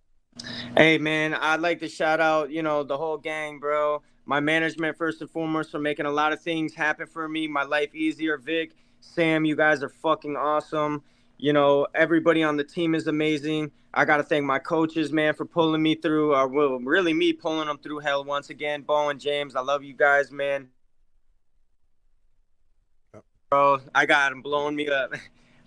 Hey, man, I'd like to shout out, you know, the whole gang, bro. My management, first and foremost, for making a lot of things happen for me, my life easier. Vic, Sam, you guys are fucking awesome. You know, everybody on the team is amazing. I got to thank my coaches, man, for pulling me through, really me pulling them through hell once again. Bo and James, I love you guys, man. Bro, I got them blowing me up.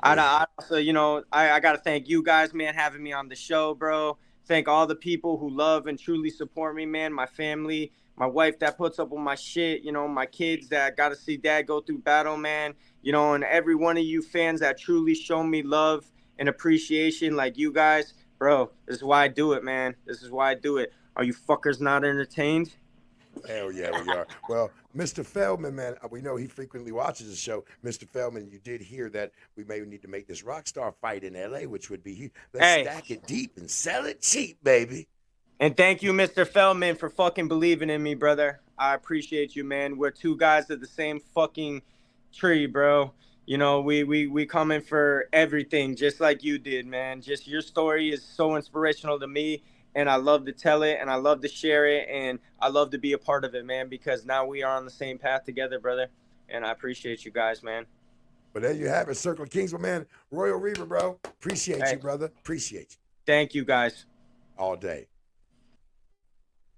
I also, you know, I got to thank you guys, man, having me on the show, bro. Thank all the people who love and truly support me, man. My family, my wife that puts up with my shit, you know, my kids that got to see dad go through battle, man. You know, and every one of you fans that truly show me love and appreciation like you guys, bro, this is why I do it, man. This is why I do it. Are you fuckers not entertained? Hell yeah, we are. Well, Mr. Feldman, man, we know he frequently watches the show. Mr. Feldman, you did hear that we may need to make this Rockstar fight in L.A., which would be huge. Let's stack it deep and sell it cheap, baby. And thank you, Mr. Feldman, for fucking believing in me, brother. I appreciate you, man. We're two guys of the same fucking tree, bro. You know, we coming for everything just like you did, man. Just your story is so inspirational to me and I love to tell it, and I love to share it, and I love to be a part of it, man, because now we are on the same path together, brother. And I appreciate you guys, man. But there you have it, Circle of Kings, my man, Royal Reber, bro. Appreciate you, brother. Appreciate you. Thank you, guys. All day.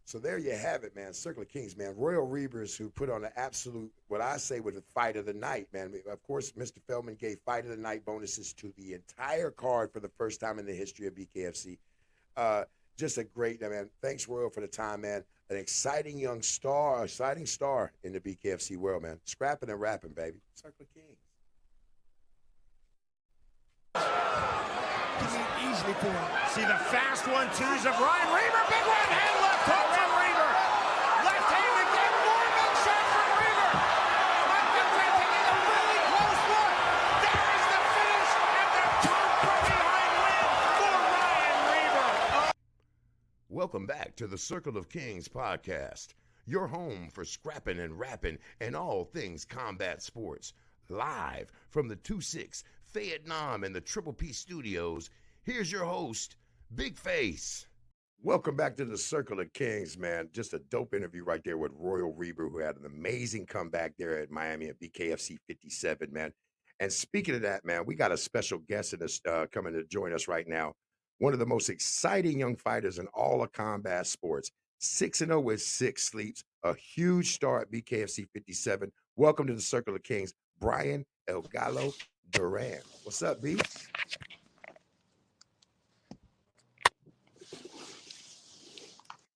So there you have it, man. Circle of Kings, man. Royal Rebers who put on an absolute, what I say was the fight of the night, man. Of course, Mr. Feldman gave fight of the night bonuses to the entire card for the first time in the history of BKFC. Just a great, man. Thanks, Royal, for the time, man. An exciting young star, exciting star in the BKFC world, man. Scrapping and rapping, baby. Circle of Kings. Easily for him. See the fast 1-2s of Ryan Reber. Big right hand left hook from Reber. Left hand again. More big shot from Reber. Mike taking in a really close one. There is the finish and the top from behind win for Ryan Reber. Welcome back to the Circle of Kings podcast, your home for scrapping and rapping and all things combat sports. Live from the 2-6 Vietnam and the Triple P studios, here's your host, BigFace. Welcome back to the Circle of Kings, man. Just a dope interview right there with Royal Reber, who had an amazing comeback there at Miami at BKFC 57, man. And speaking of that, man, we got a special guest in this, coming to join us right now. One of the most exciting young fighters in all of combat sports. 6-0 with 6 sleeps, a huge star at BKFC 57. Welcome to the Circle of Kings, Bryan El Gallo Duran. What's up, B?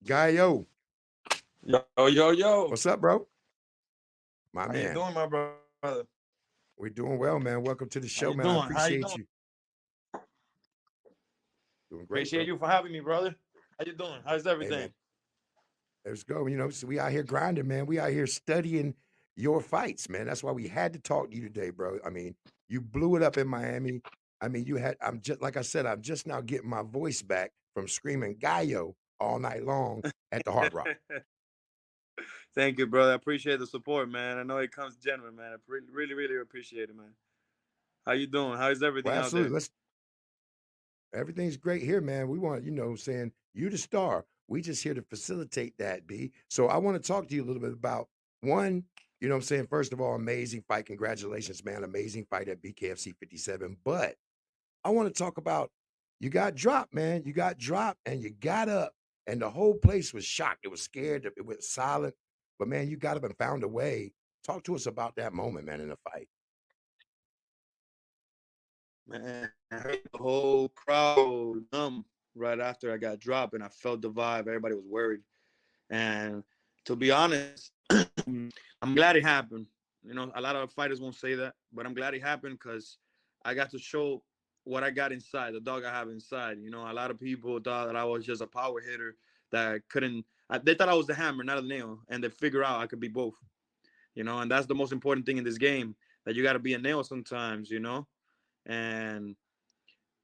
Gallo. Yo. What's up, bro? How you doing, my brother? We're doing well, man. Welcome to the show, man. Doing? I appreciate you. Doing great. Appreciate you for having me, brother. How you doing? How's everything? Hey, let's go. You know, so we out here grinding, man. We out here studying your fights, man. That's why we had to talk to you today, bro. I mean, you blew it up in Miami. I mean, I'm just, like I said, I'm just now getting my voice back from screaming Gallo all night long at the Hard Rock. Thank you, brother. I appreciate the support, man. I know it comes genuine, man. I really appreciate it, man. How you doing? How's everything out there? Everything's great here, man. We want, saying you the star. We just here to facilitate that, B. So I want to talk to you a little bit about one, you know what I'm saying? First of all, amazing fight. Congratulations, man. Amazing fight at BKFC 57. But I want to talk about you got dropped, man. You got dropped and you got up and the whole place was shocked. It was scared. It went silent. But, man, you got up and found a way. Talk to us about that moment, man, in the fight. Man, I heard the whole crowd right after I got dropped, and I felt the vibe. Everybody was worried. And to be honest, I'm glad it happened. You know, a lot of fighters won't say that, but I'm glad it happened because I got to show what I got inside, the dog I have inside. You know, a lot of people thought that I was just a power hitter that couldn't – they thought I was the hammer, not the nail, and they figure out I could be both. You know, and that's the most important thing in this game, that you got to be a nail sometimes, you know. And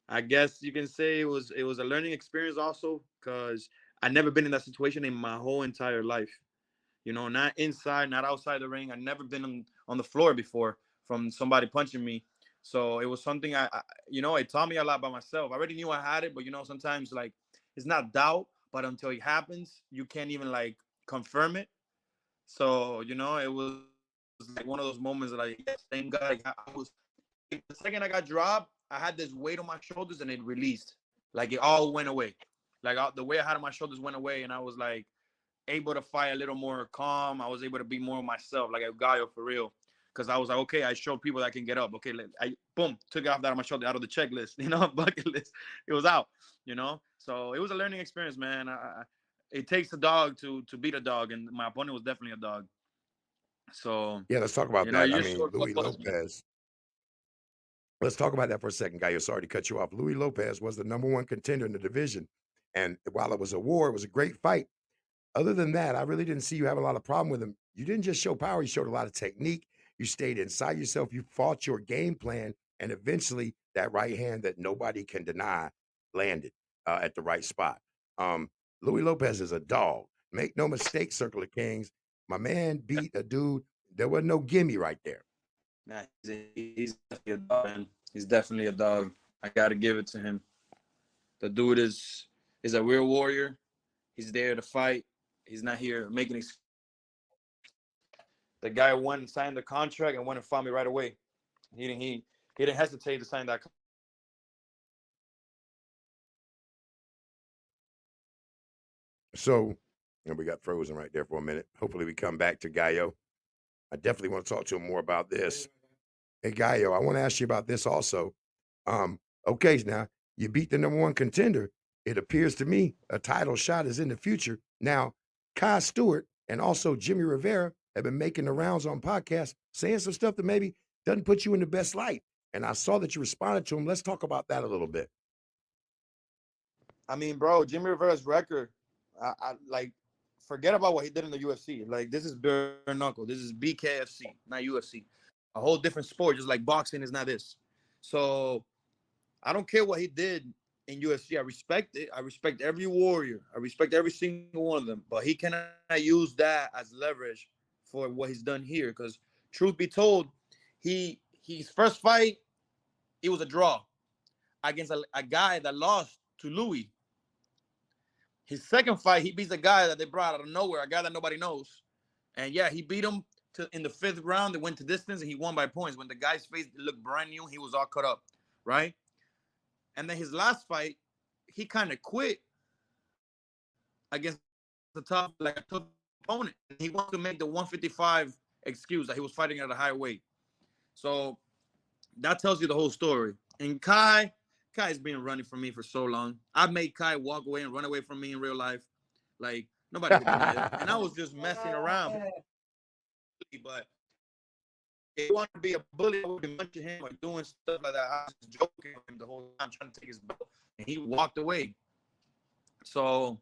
I guess you can say it was a learning experience also because I never been in that situation in my whole entire life. You know, not inside, not outside the ring. I've never been on the floor before from somebody punching me. So it was something I it taught me a lot by myself. I already knew I had it, but, sometimes, like, it's not doubt, but until it happens, you can't even, like, confirm it. So, it was like one of those moments that, like, yes, thank God the second I got dropped, I had this weight on my shoulders and it released. Like, it all went away. Like, the weight I had on my shoulders went away, and I was, like, able to fight a little more calm. I was able to be more myself, like a Gallo for real. Because I was like, okay, I showed people that I can get up. Okay, boom, took it off that of my shoulder, out of the checklist, bucket list. It was out, So it was a learning experience, man. It takes a dog to beat a dog, and my opponent was definitely a dog. So yeah, let's talk about that. I mean, Louis Lopez. Let's talk about that for a second, Gallo. Sorry to cut you off. Louis Lopez was the #1 contender in the division, and while it was a war, it was a great fight. Other than that, I really didn't see you have a lot of problem with him. You didn't just show power; you showed a lot of technique. You stayed inside yourself. You fought your game plan, and eventually, that right hand that nobody can deny landed at the right spot. Louis Lopez is a dog. Make no mistake, Circle of Kings. My man beat a dude. There was no gimme right there. Nah, he's definitely a dog, man. He's definitely a dog. I got to give it to him. The dude is He's a real warrior. He's there to fight. He's not here making excuses. The guy went and signed the contract and went and found me right away. He didn't hesitate to sign that contract. So, and we got frozen right there for a minute. Hopefully we come back to Gallo. I definitely want to talk to him more about this. Hey, Gallo, I want to ask you about this also. Okay, now you beat the #1 contender. It appears to me a title shot is in the future. Now, Kai Stewart and also Jimmy Rivera have been making the rounds on podcasts, saying some stuff that maybe doesn't put you in the best light. And I saw that you responded to him. Let's talk about that a little bit. I mean, bro, Jimmy Rivera's record, I like, forget about what he did in the UFC. Like, this is bare knuckle. This is BKFC, not UFC. A whole different sport, just like boxing is not this. So I don't care what he did in UFC. I respect it. I respect every warrior. I respect every single one of them. But he cannot use that as leverage for what he's done here. Because truth be told, his first fight, it was a draw against a guy that lost to Louis. His second fight, he beats a guy that they brought out of nowhere, a guy that nobody knows. And yeah, he beat him in the 5th round. They went to distance and he won by points. When the guy's face looked brand new, he was all cut up, right? And then his last fight, he kind of quit against a tough opponent. He wanted to make the 155 excuse that he was fighting at a higher weight. So that tells you the whole story. And Kai's been running from me for so long. I made Kai walk away and run away from me in real life. Like, nobody could deny it. And I was just messing around. But if you want to be a bully, I would be munching him or doing stuff like that. I was just joking with him the whole time, trying to take his belt. And he walked away. So,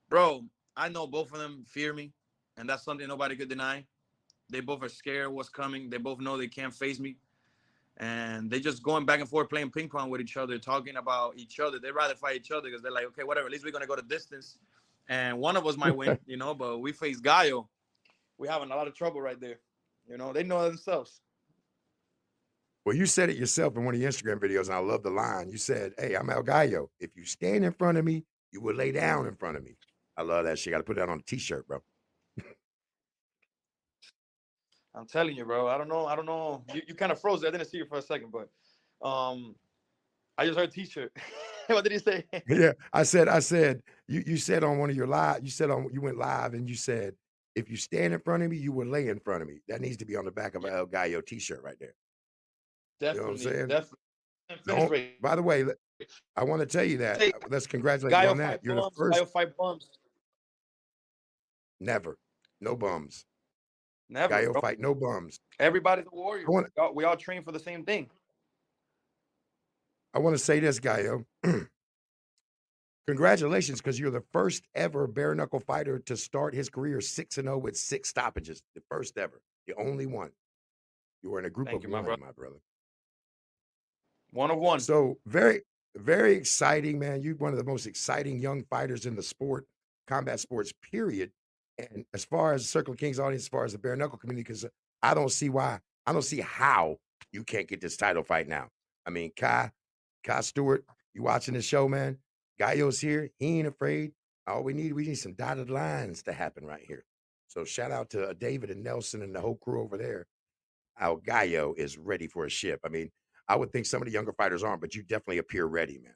bro, I know both of them fear me. And that's something nobody could deny. They both are scared of what's coming. They both know they can't face me. And they just going back and forth playing ping pong with each other, talking about each other. They'd rather fight each other because they're like, okay, whatever. At least we're going to go the distance. And one of us might win, but we face Gallo. We're having a lot of trouble right there. They know themselves. Well, you said it yourself in one of your Instagram videos, and I love the line. You said, hey, I'm El Gallo. If you stand in front of me, you will lay down in front of me. I love that shit. Got to put that on a T-shirt, bro. I'm telling you, bro. I don't know. You kind of froze. I didn't see you for a second, but I just heard T-shirt. What did he say? Yeah, I said, you said on one of your live, you went live and you said, if you stand in front of me, you will lay in front of me. That needs to be on the back of an El Gallo T-shirt right there. Definitely, you know what I'm saying? Definitely. By the way, I want to tell you that. Let's congratulate you on that. You're the first. Gallo fight bums. Never. No bums. Never. Gallo fight no bums. Everybody's a warrior. We all train for the same thing. I want to say this, Gallo. Congratulations, because you're the first ever bare knuckle fighter to start his career 6-0 with 6 stoppages. The first ever. The only one. You were in a group of one, my brother. One of one. So very, very exciting, man. You're one of the most exciting young fighters in the sport, combat sports, period. And as far as Circle of Kingz audience, as far as the bare knuckle community, because I don't see how you can't get this title fight now. I mean, Kai Stewart, you watching the show, man? Gallo's here. He ain't afraid. All we need some dotted lines to happen right here. So shout out to David and Nelson and the whole crew over there. El Gallo is ready for a ship. I mean, I would think some of the younger fighters aren't, but you definitely appear ready, man.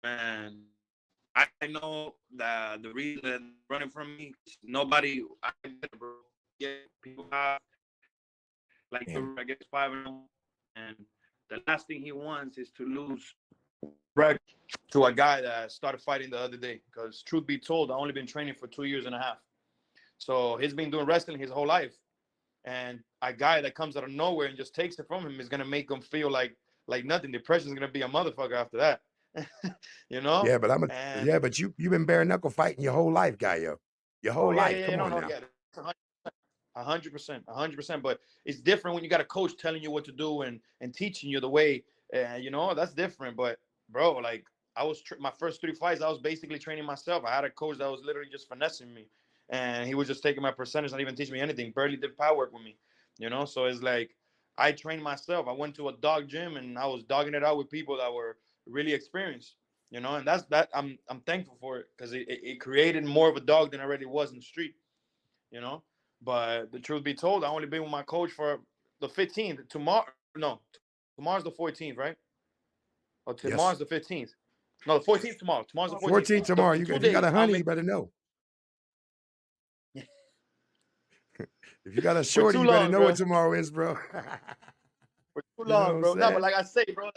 Man, I know that the reason that running from me, nobody, I get people have, like, I guess 5-0, and the last thing he wants is to lose to a guy that started fighting the other day. Because truth be told, I've only been training for 2 years and a half. So he's been doing wrestling his whole life. And a guy that comes out of nowhere and just takes it from him is going to make him feel like nothing. Depression is going to be a motherfucker after that. Yeah, but you've been bare knuckle fighting your whole life, Gallo. Your whole life. Come on now. Yeah, 100%. But it's different when you got a coach telling you what to do and teaching you the way. That's different. But bro, like, I was my first 3 fights, I was basically training myself. I had a coach that was literally just finessing me, and he was just taking my percentage, not even teaching me anything. Barely did power work with me. So it's like I trained myself. I went to a dog gym and I was dogging it out with people that were really experienced. you know, and that I'm thankful for it because it created more of a dog than I already was in the street, you know. But the truth be told, I only been with my coach for the 15th. Tomorrow, no, tomorrow's the 14th, right? Or tomorrow's Yes. the 15th. No, the 14th tomorrow. Tomorrow's the 14th. 14 tomorrow. In If you got 2 days, a I'll honey, make you better know. If you got a for shorty, too you better long, know bro. what tomorrow is, bro. For too You know long, what I'm bro. No, but saying? like I say, bro,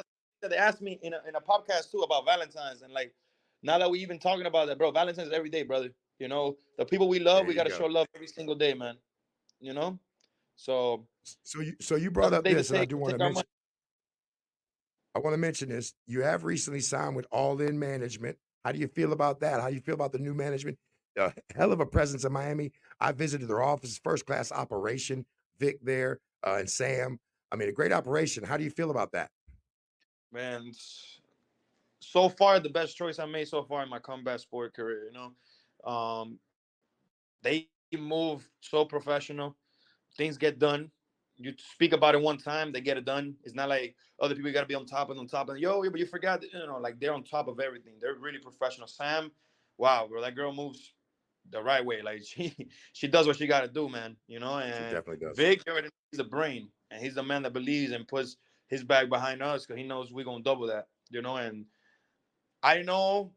they asked me in a podcast too about Valentine's, and like now that we even talking about that, bro, Valentine's is every day, brother. You know, the people we love, There we you gotta go. show love every single day, man. You know, so So you brought that's the up day to this, and I do want take to our mention. money. I want to mention this. You have recently signed with All In Management. How do you feel about that? How do you feel about the new management? A hell of a presence in Miami. I visited their office, first class operation. Vic there and Sam. I mean, a great operation. How do you feel about that? Man, so far the best choice I made so far in my combat sport career. You know, they move so professional. Things get done. You speak about it one time, they get it done. It's not like other people got to be on top of yo, but you forgot, you know, like they're on top of everything. They're really professional. Sam, wow, bro, that girl moves the right way. Like she does what she got to do, man. You know, She and definitely does. Vic already he's the brain, and he's the man that believes and puts his back behind us because he knows we're gonna double that. You know, and I know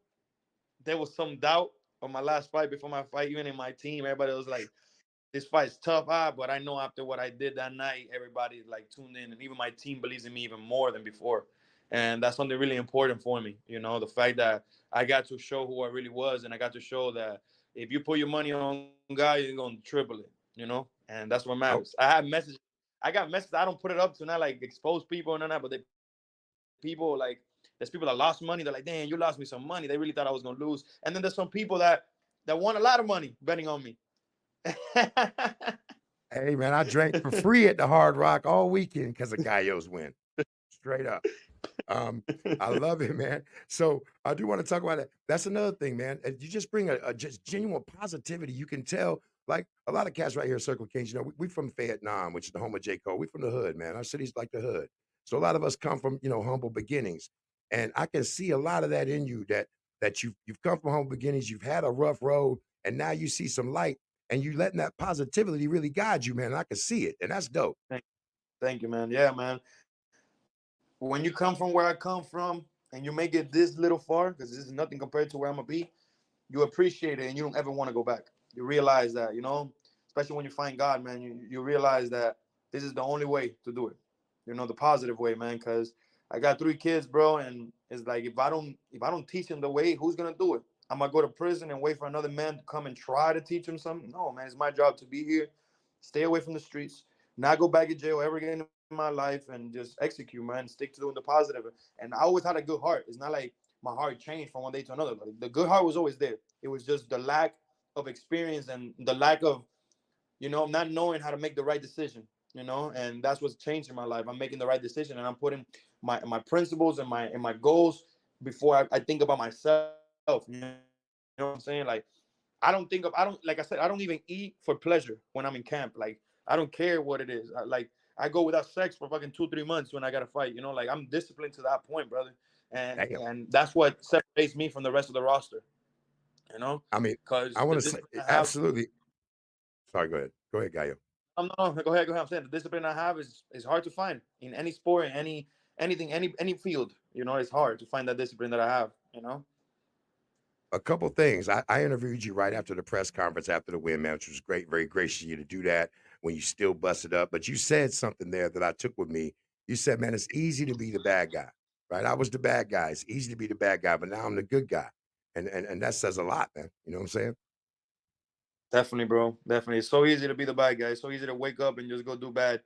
there was some doubt on my last fight before my fight, even in my team. Everybody was like, this fight's tough, but I know after what I did that night, everybody like tuned in, and even my team believes in me even more than before. And that's something really important for me. You know, the fact that I got to show who I really was, and I got to show that if you put your money on guy, you're gonna triple it. You know, and that's what matters. Oh, I got messages. I don't put it up to not like expose people and that, but there's people that lost money. They're like, damn, you lost me some money. They really thought I was gonna lose. And then there's some people that won a lot of money betting on me. hey man, I drank for free at the Hard Rock all weekend because of Gallo's win. Straight up. Um, I love it, man. So I do want to talk about it. That's another thing, man. You just bring a just genuine positivity. You can tell, like a lot of cats right here at Circle Kings. You know, we from Vietnam, which is the home of J. Cole. We from the hood, man. Our city's like the hood. So a lot of us come from, humble beginnings, and I can see a lot of that in you. That you've come from humble beginnings. You've had a rough road, and now you see some light, and you letting that positivity really guide you, man. And I can see it, and that's dope. Thank you, man. Yeah, man. When you come from where I come from and you make it this little far, because this is nothing compared to where I'm gonna be, you appreciate it and you don't ever want to go back. You realize that, especially when you find God, man, you realize that this is the only way to do it. The positive way, man. Because I got 3 kids, bro, and it's like if I don't teach them the way, who's gonna do it? I'm gonna go to prison and wait for another man to come and try to teach them something? No, man, it's my job to be here, stay away from the streets, not go back in jail ever again in my life, and just execute, man. Stick to doing the positive. And I always had a good heart. It's not like my heart changed from one day to another. Like, the good heart was always there. It was just the lack of experience and the lack of, not knowing how to make the right decision. And that's what's changed in my life. I'm making the right decision, and I'm putting my principles and my goals before I think about myself. You know what I'm saying? Like, I don't like I said, I don't even eat for pleasure when I'm in camp. Like, I don't care what it is. I go without sex for fucking 2-3 months when I got to fight. Like, I'm disciplined to that point, brother. And Damn. that's what separates me from the rest of the roster. I mean, I Because the want to say discipline I have. absolutely. Sorry, go ahead. Go ahead, Gallo. No, go ahead. I'm saying the discipline I have is hard to find in any sport, in anything, any field. It's hard to find that discipline that I have. A couple things. I interviewed you right after the press conference after the win, man, which was great. Very gracious of you to do that when you still busted up. But you said something there that I took with me. You said, man, it's easy to be the bad guy, right? I was the bad guy. It's easy to be the bad guy, but now I'm the good guy. And that says a lot, man. You know what I'm saying? Definitely, bro. Definitely. It's so easy to be the bad guy. It's so easy to wake up and just go do bad.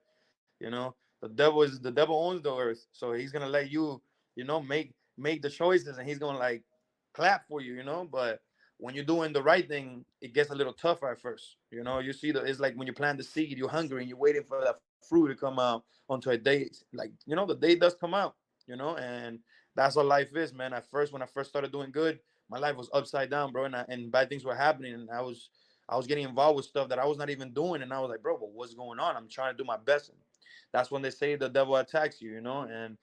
The devil owns the earth, so he's gonna let you, make the choices, and he's gonna like clap for you, But when you're doing the right thing, it gets a little tougher at first. You see it's like when you plant the seed, you're hungry and you're waiting for that fruit to come out onto a day. Like, the day does come out, and that's what life is, man. At first, when I first started doing good, my life was upside down, bro, and bad things were happening, and I was getting involved with stuff that I was not even doing, and I was like, bro, but what's going on? I'm trying to do my best. That's when they say the devil attacks you, and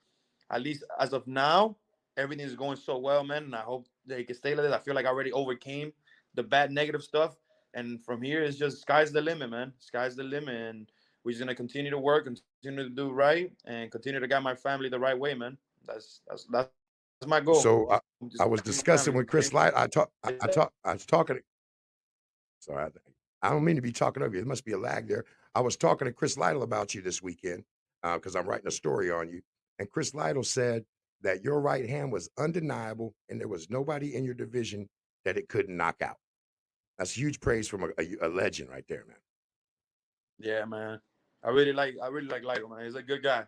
at least as of now, everything is going so well, man. And I hope they can stay like this. I feel like I already overcame the bad negative stuff. And from here, it's just sky's the limit, man. Sky's the limit. And we're just going to continue to work, continue to do right, and continue to guide my family the right way, man. That's my goal. So Just I was my discussing family. with Chris Light. I was talking. Sorry, I don't mean to be talking over you. There must be a lag there. I was talking to Chris Lytle about you this weekend because I'm writing a story on you. And Chris Lytle said that your right hand was undeniable and there was nobody in your division that it couldn't knock out. That's huge praise from a legend right there, man. Yeah, man. I really like Lytle, man. He's a good guy.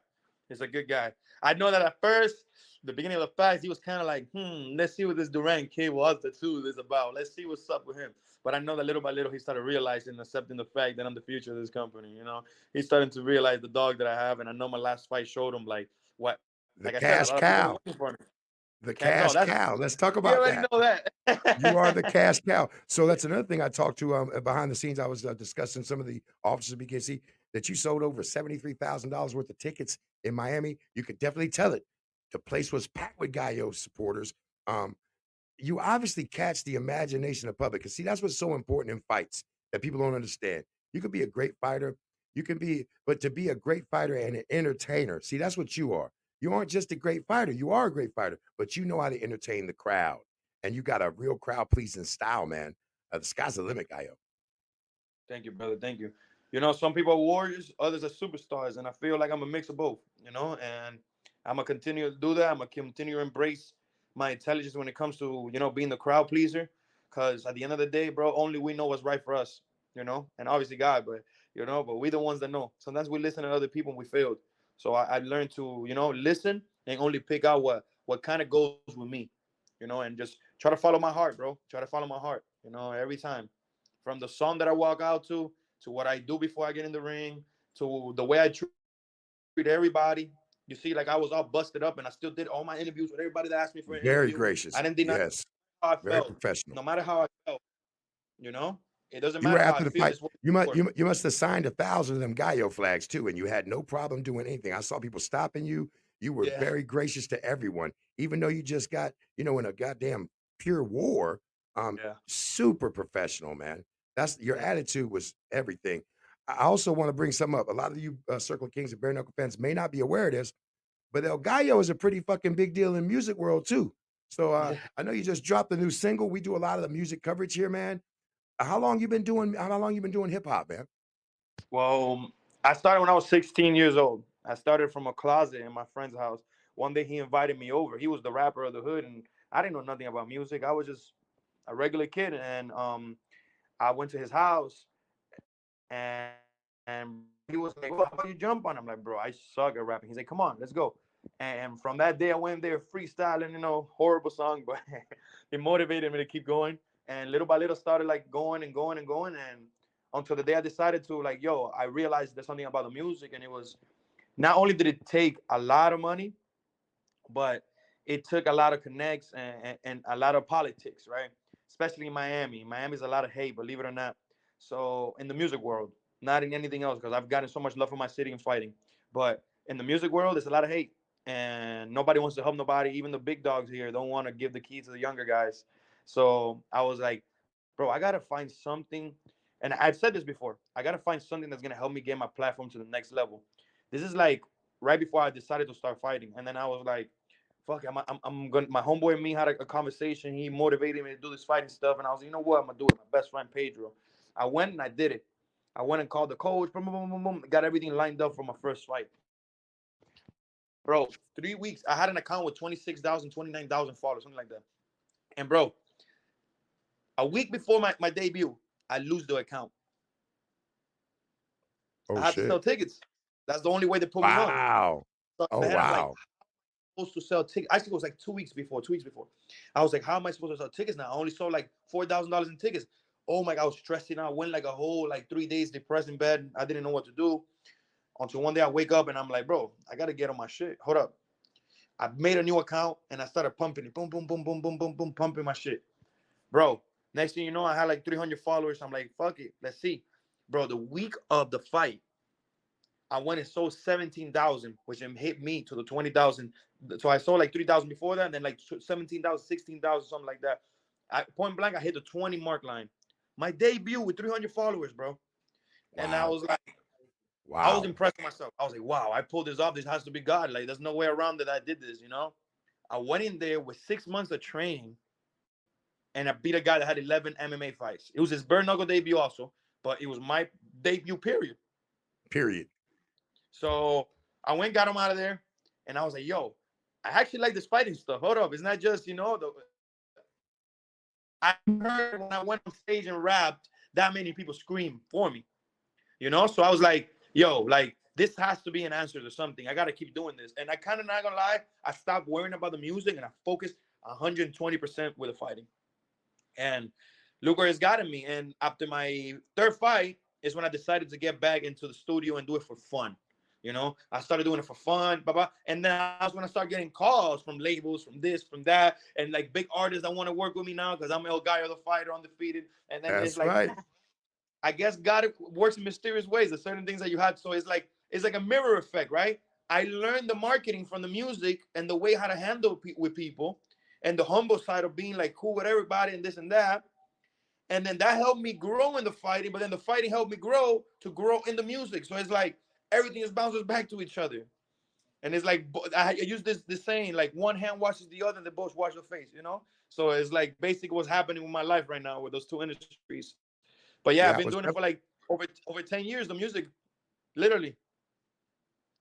He's a good guy. I know that at first, the beginning of the fight, he was kind of like, let's see what this Duran kid was the two is about. Let's see what's up with him. But I know that little by little, he started realizing, accepting the fact that I'm the future of this company. You know, he's starting to realize the dog that I have. And I know my last fight showed him like what, The like I said, a cash lot of people cow. were looking for me. The No, cash that's cow. Let's talk you about already that. know that. You are the cash cow. So that's another thing I talked to behind the scenes. I was discussing some of the officers of BKC that you sold over $73,000 worth of tickets in Miami. You could definitely tell it. The place was packed with Gallo supporters. Um, you obviously catch the imagination of the public. Because see, that's what's so important in fights that people don't understand. You can be a great fighter. You can be, but to be a great fighter and an entertainer, see, that's what you are. You aren't just a great fighter. You are a great fighter, but you know how to entertain the crowd. And you got a real crowd pleasing style, man. The sky's the limit, Gallo. Thank you, brother. Thank you. You know, some people are warriors, others are superstars, and I feel like I'm a mix of both. You know, and I'm gonna continue to do that. I'm gonna continue to embrace my intelligence when it comes to being the crowd pleaser, because at the end of the day, bro, only we know what's right for us. You know, and obviously God, but but we the ones that know. Sometimes we listen to other people and we failed. So I learned to listen and only pick out what kind of goes with me. And just try to follow my heart, bro. Try to follow my heart. Every time from the song that I walk out to what I do before I get in the ring, to the way I treat everybody. You see, like I was all busted up, and I still did all my interviews with everybody that asked me for an Very interview. gracious. I didn't deny Yes. how I Very felt. professional. No matter how I felt, it doesn't You were matter how I after the feel. fight. It's what You must have signed 1,000 of them Gallo flags too, and you had no problem doing anything. I saw people stopping you. You were yeah, very gracious to everyone, even though you just got in a goddamn pure war. yeah, Super professional, man. That's your yeah. attitude was everything. I also want to bring some up. A lot of you Circle of Kings and Bare Knuckle fans may not be aware of this, but El Gallo is a pretty fucking big deal in the music world too. So Yeah. I know you just dropped a new single. We do a lot of the music coverage here, man. How long you been doing hip hop, man? Well, I started when I was 16 years old. I started from a closet in my friend's house. One day he invited me over. He was the rapper of the hood, and I didn't know nothing about music. I was just a regular kid, and I went to his house, and he was like, "Well, how about you jump on?" I'm like, "Bro, I suck at rapping." He's like, "Come on, let's go." And from that day, I went there freestyling, horrible song, but it motivated me to keep going. And little by little, started like going and going and going, and until the day I decided to like, yo, I realized there's something about the music, and it was not only did it take a lot of money, but it took a lot of connects and a lot of politics, right? Especially in Miami. Miami's a lot of hate, believe it or not. So in the music world, not in anything else, because I've gotten so much love for my city and fighting. But in the music world, there's a lot of hate, and nobody wants to help nobody. Even the big dogs here don't want to give the keys to the younger guys. So I was like, bro, I gotta find something. And I've said this before. I gotta find something that's gonna help me get my platform to the next level. This is like right before I decided to start fighting, and then I was like, fuck, I'm gonna. My homeboy and me had a conversation. He motivated me to do this fighting stuff, and I was like, you know what, I'm gonna do it. My best friend Pedro. I went and I did it. I went and called the coach. Boom, boom, boom, boom, boom, got everything lined up for my first fight. Bro, 3 weeks. I had an account with 26,000, 29,000 followers, something like that. And bro, a week before my debut, I lose the account. I Oh had to sell shit! tickets. That's the only way they put me on. Wow! So in Oh my head, I'm like, wow! supposed to sell tickets. Actually, it was like 2 weeks before. 2 weeks before, I was like, "How am I supposed to sell tickets now? I only sold like $4,000 in tickets." Oh my God, I was stressing out. I went like a whole like 3 days depressed in bed. I didn't know what to do. Until one day I wake up and I'm like, "Bro, I gotta get on my shit. Hold up." I made a new account and I started pumping it. Boom, boom, boom, boom, boom, boom, boom, pumping my shit. Bro, next thing you know, I had like 300 followers. I'm like, "Fuck it, let's see." Bro, the week of the fight, I went and sold 17,000, which hit me to the 20,000. So I sold like 3,000 before that, and then like 17,000, 16,000, something like that. Point blank, I hit the 20 mark line. My debut with 300 followers, bro. Wow. And I was like, wow. I was impressed with myself. I was like, wow, I pulled this off. This has to be God. Like, there's no way around that I did this, you know? I went in there with 6 months of training, and I beat a guy that had 11 MMA fights. It was his bare knuckle debut also, but it was my debut, period. So I went, got him out of there, and I was like, yo, I actually like this fighting stuff. Hold up. It's not just, I heard when I went on stage and rapped, that many people scream for me, So I was like, yo, like, this has to be an answer to something. I got to keep doing this. And I kind of, not going to lie, I stopped worrying about the music, and I focused 120% with the fighting. And look where it's gotten me. And after my third fight is when I decided to get back into the studio and do it for fun. I started doing it for fun, and then that's when I started getting calls from labels, from this, from that, and like big artists that want to work with me now because I'm El Gallo, the fighter, undefeated. And then it's like, right. I guess God works in mysterious ways. There's certain things that you have. So it's like a mirror effect, right? I learned the marketing from the music and the way how to handle with people, and the humble side of being like cool with everybody and this and that. And then that helped me grow in the fighting, but then the fighting helped me grow in the music. So it's like everything just bounces back to each other. And it's like, I use this saying, like, one hand washes the other and they both wash the face, So it's like basically what's happening with my life right now with those two industries. But yeah, I've been doing it for like over 10 years, the music, literally.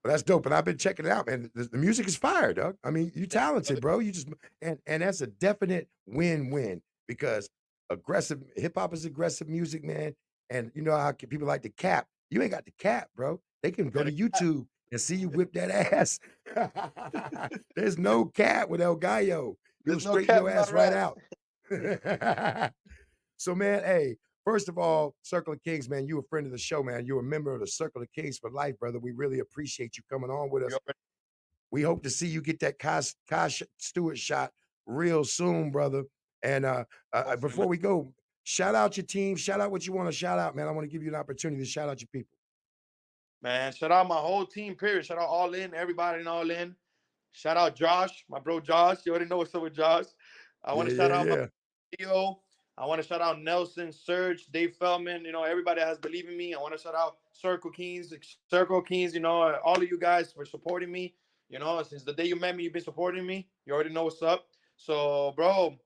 Well, that's dope, and I've been checking it out, man. The music is fire, dog. I mean, you talented, bro. You just and that's a definite win-win because aggressive hip hop is aggressive music, man. And you know how people like to cap. You ain't got the cap, bro. They can go to YouTube and see you whip that ass. There's no cap with El Gallo. You'll straighten your ass right out. So, man, hey. First of all, Circle of Kings, man, you a friend of the show, man. You're a member of the Circle of Kings for life, brother. We really appreciate you coming on with us. We hope to see you get that Kosh Stewart shot real soon, brother. And before we go, shout out your team. Shout out what you want to shout out, man. I want to give you an opportunity to shout out your people. Man, shout out my whole team, period. Shout out All In, everybody in All In. Shout out Josh, my bro Josh. You already know what's up with Josh. I want to shout out my video. I want to shout out Nelson, Serge, Dave Feldman, everybody that has believed in me. I want to shout out Circle Kings, all of you guys for supporting me. Since the day you met me, you've been supporting me. You already know what's up. So, bro,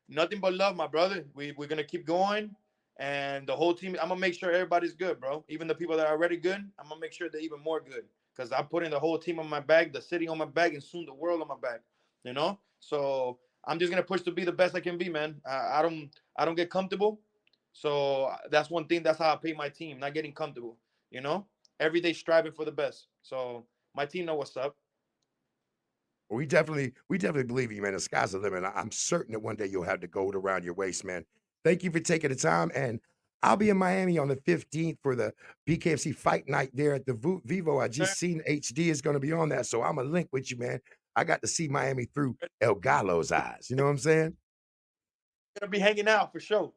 nothing but love, my brother. We're going to keep going. And the whole team, I'm going to make sure everybody's good, bro. Even the people that are already good, I'm going to make sure they're even more good. Because I'm putting the whole team on my back, the city on my back, and soon the world on my back, So I'm just going to push to be the best I can be, man. I don't get comfortable. So that's one thing. That's how I pay my team, not getting comfortable, every day striving for the best. So my team know what's up. Well, we definitely believe in you, man. The sky's the limit. I'm certain that one day you'll have the gold around your waist, man. Thank you for taking the time. And I'll be in Miami on the 15th for the BKFC fight night there at the Vivo. I just seen HD is going to be on that. So I'm going to link with you, man. I got to see Miami through El Gallo's eyes. You know what I'm saying? Gonna be hanging out for sure.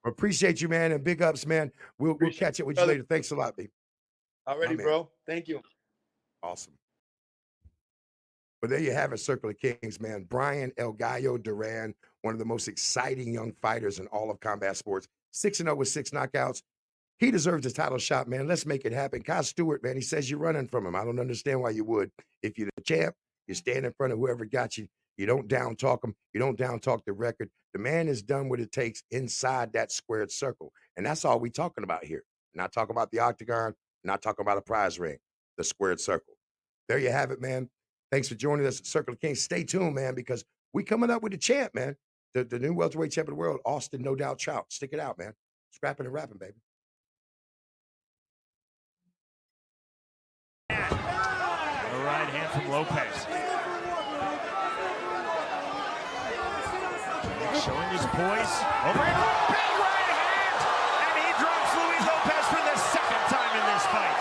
Appreciate you, man, and big ups, man. We'll catch up with you later. Thanks a lot, baby. Already, bro. Thank you. Awesome. But there you have it, Circle of Kings, man. Bryan El Gallo Duran, one of the most exciting young fighters in all of combat sports. 6-0 with 6 knockouts. He deserves the title shot, man. Let's make it happen. Kosh Stewart, man, he says you're running from him. I don't understand why you would. If you're the champ, you stand in front of whoever got you. You don't down talk him. You don't down talk the record. The man has done what it takes inside that squared circle. And that's all we talking about here. Not talking about the octagon, not talking about a prize ring, the squared circle. There you have it, man. Thanks for joining us at Circle of Kings. Stay tuned, man, because we coming up with the champ, man. The new welterweight champ of the world, Austin, no doubt, Trout. Stick it out, man. Scrapping and rapping, baby. A right hand from Lopez. Showing his poise. Overhand, big right hand! And he drops Luis Lopez for the second time in this fight.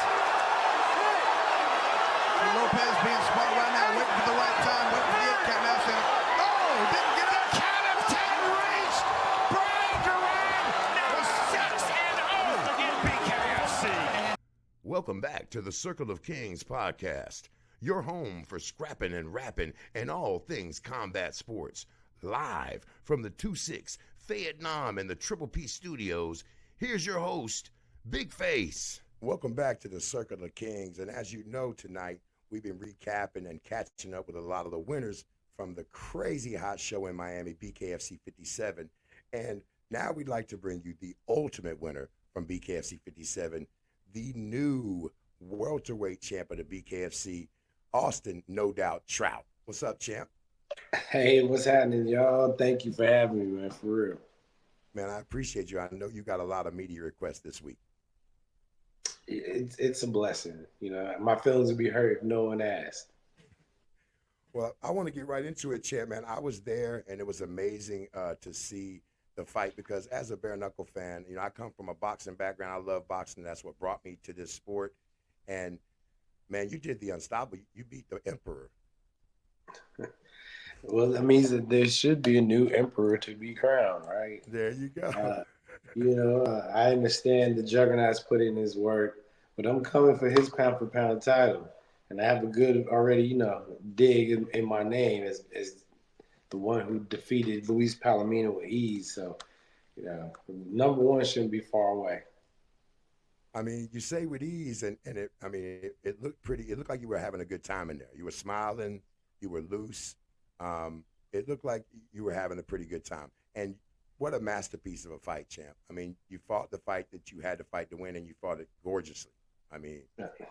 So Lopez being smart right now, waiting for the right time, waiting for the count now, saying, oh, didn't get the count of 10 reached. Bryan Duran now 6-0 against BKFC. Welcome Welcome back to the Circle of Kings podcast, your home for scrapping and rapping and all things combat sports. Live from the 2-6 Vietnam and the Triple P studios, here's your host, BigFace. Welcome back to the Circle of Kings. And as you know, tonight, we've been recapping and catching up with a lot of the winners from the crazy hot show in Miami, BKFC 57. And now we'd like to bring you the ultimate winner from BKFC 57, the new welterweight champ of the BKFC, Austin, no doubt, Trout. What's up, champ? Hey, what's happening, y'all? Thank you for having me, man, for real. Man, I appreciate you. I know you got a lot of media requests this week. It's a blessing. You know, my feelings would be hurt if no one asked. Well, I want to get right into it, champ, man. I was there, and it was amazing to see the fight because as a bare knuckle fan, you know, I come from a boxing background. I love boxing. That's what brought me to this sport. And, man, you did the unstoppable. You beat the emperor. Well, that means that there should be a new emperor to be crowned, right? There you go. I understand the Juggernaut's put in his work, but I'm coming for his pound-for-pound title. And I have a good already, dig in my name as the one who defeated Luis Palomino with ease. So, number one shouldn't be far away. I mean, you say with ease, and it looked pretty. It looked like you were having a good time in there. You were smiling. You were loose. It looked like you were having a pretty good time. And what a masterpiece of a fight, champ. I mean, you fought the fight that you had to fight to win, and you fought it gorgeously. I mean.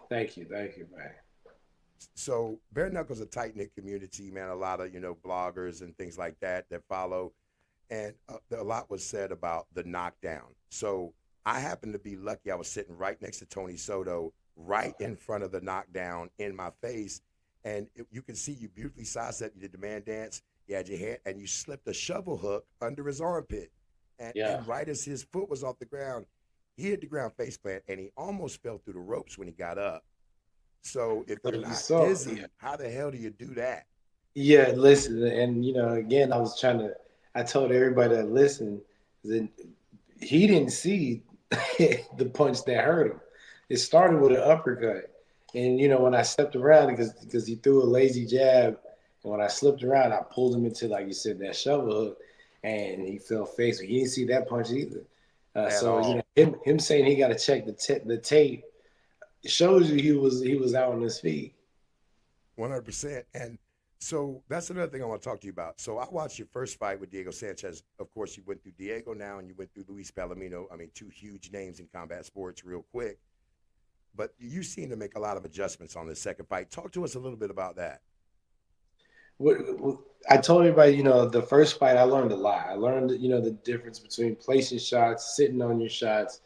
Thank you, man. So bare knuckles a tight-knit community, man. A lot of, bloggers and things like that follow. And a lot was said about the knockdown. So I happened to be lucky. I was sitting right next to Tony Soto, right in front of the knockdown in my face. And you can see you beautifully sidestepped. You did the man dance. You had your hand, and you slipped a shovel hook under his armpit. And right as his foot was off the ground, he hit the ground face plant, and he almost fell through the ropes when he got up. So if you're not dizzy, how the hell do you do that? Yeah, listen, and again, I told everybody that listened that he didn't see the punch that hurt him. It started with an uppercut. And, when I stepped around, because he threw a lazy jab, and when I slipped around, I pulled him into, like you said, that shovel hook, and he fell face. He didn't see that punch either. Him saying he got to check the tape shows you he was out on his feet. 100%. And so that's another thing I want to talk to you about. So I watched your first fight with Diego Sanchez. Of course, you went through Diego now, and you went through Luis Palomino. I mean, two huge names in combat sports real quick. But you seem to make a lot of adjustments on this second fight. Talk to us a little bit about that. I told everybody, the first fight, I learned a lot. I learned, the difference between placing shots, sitting on your shots,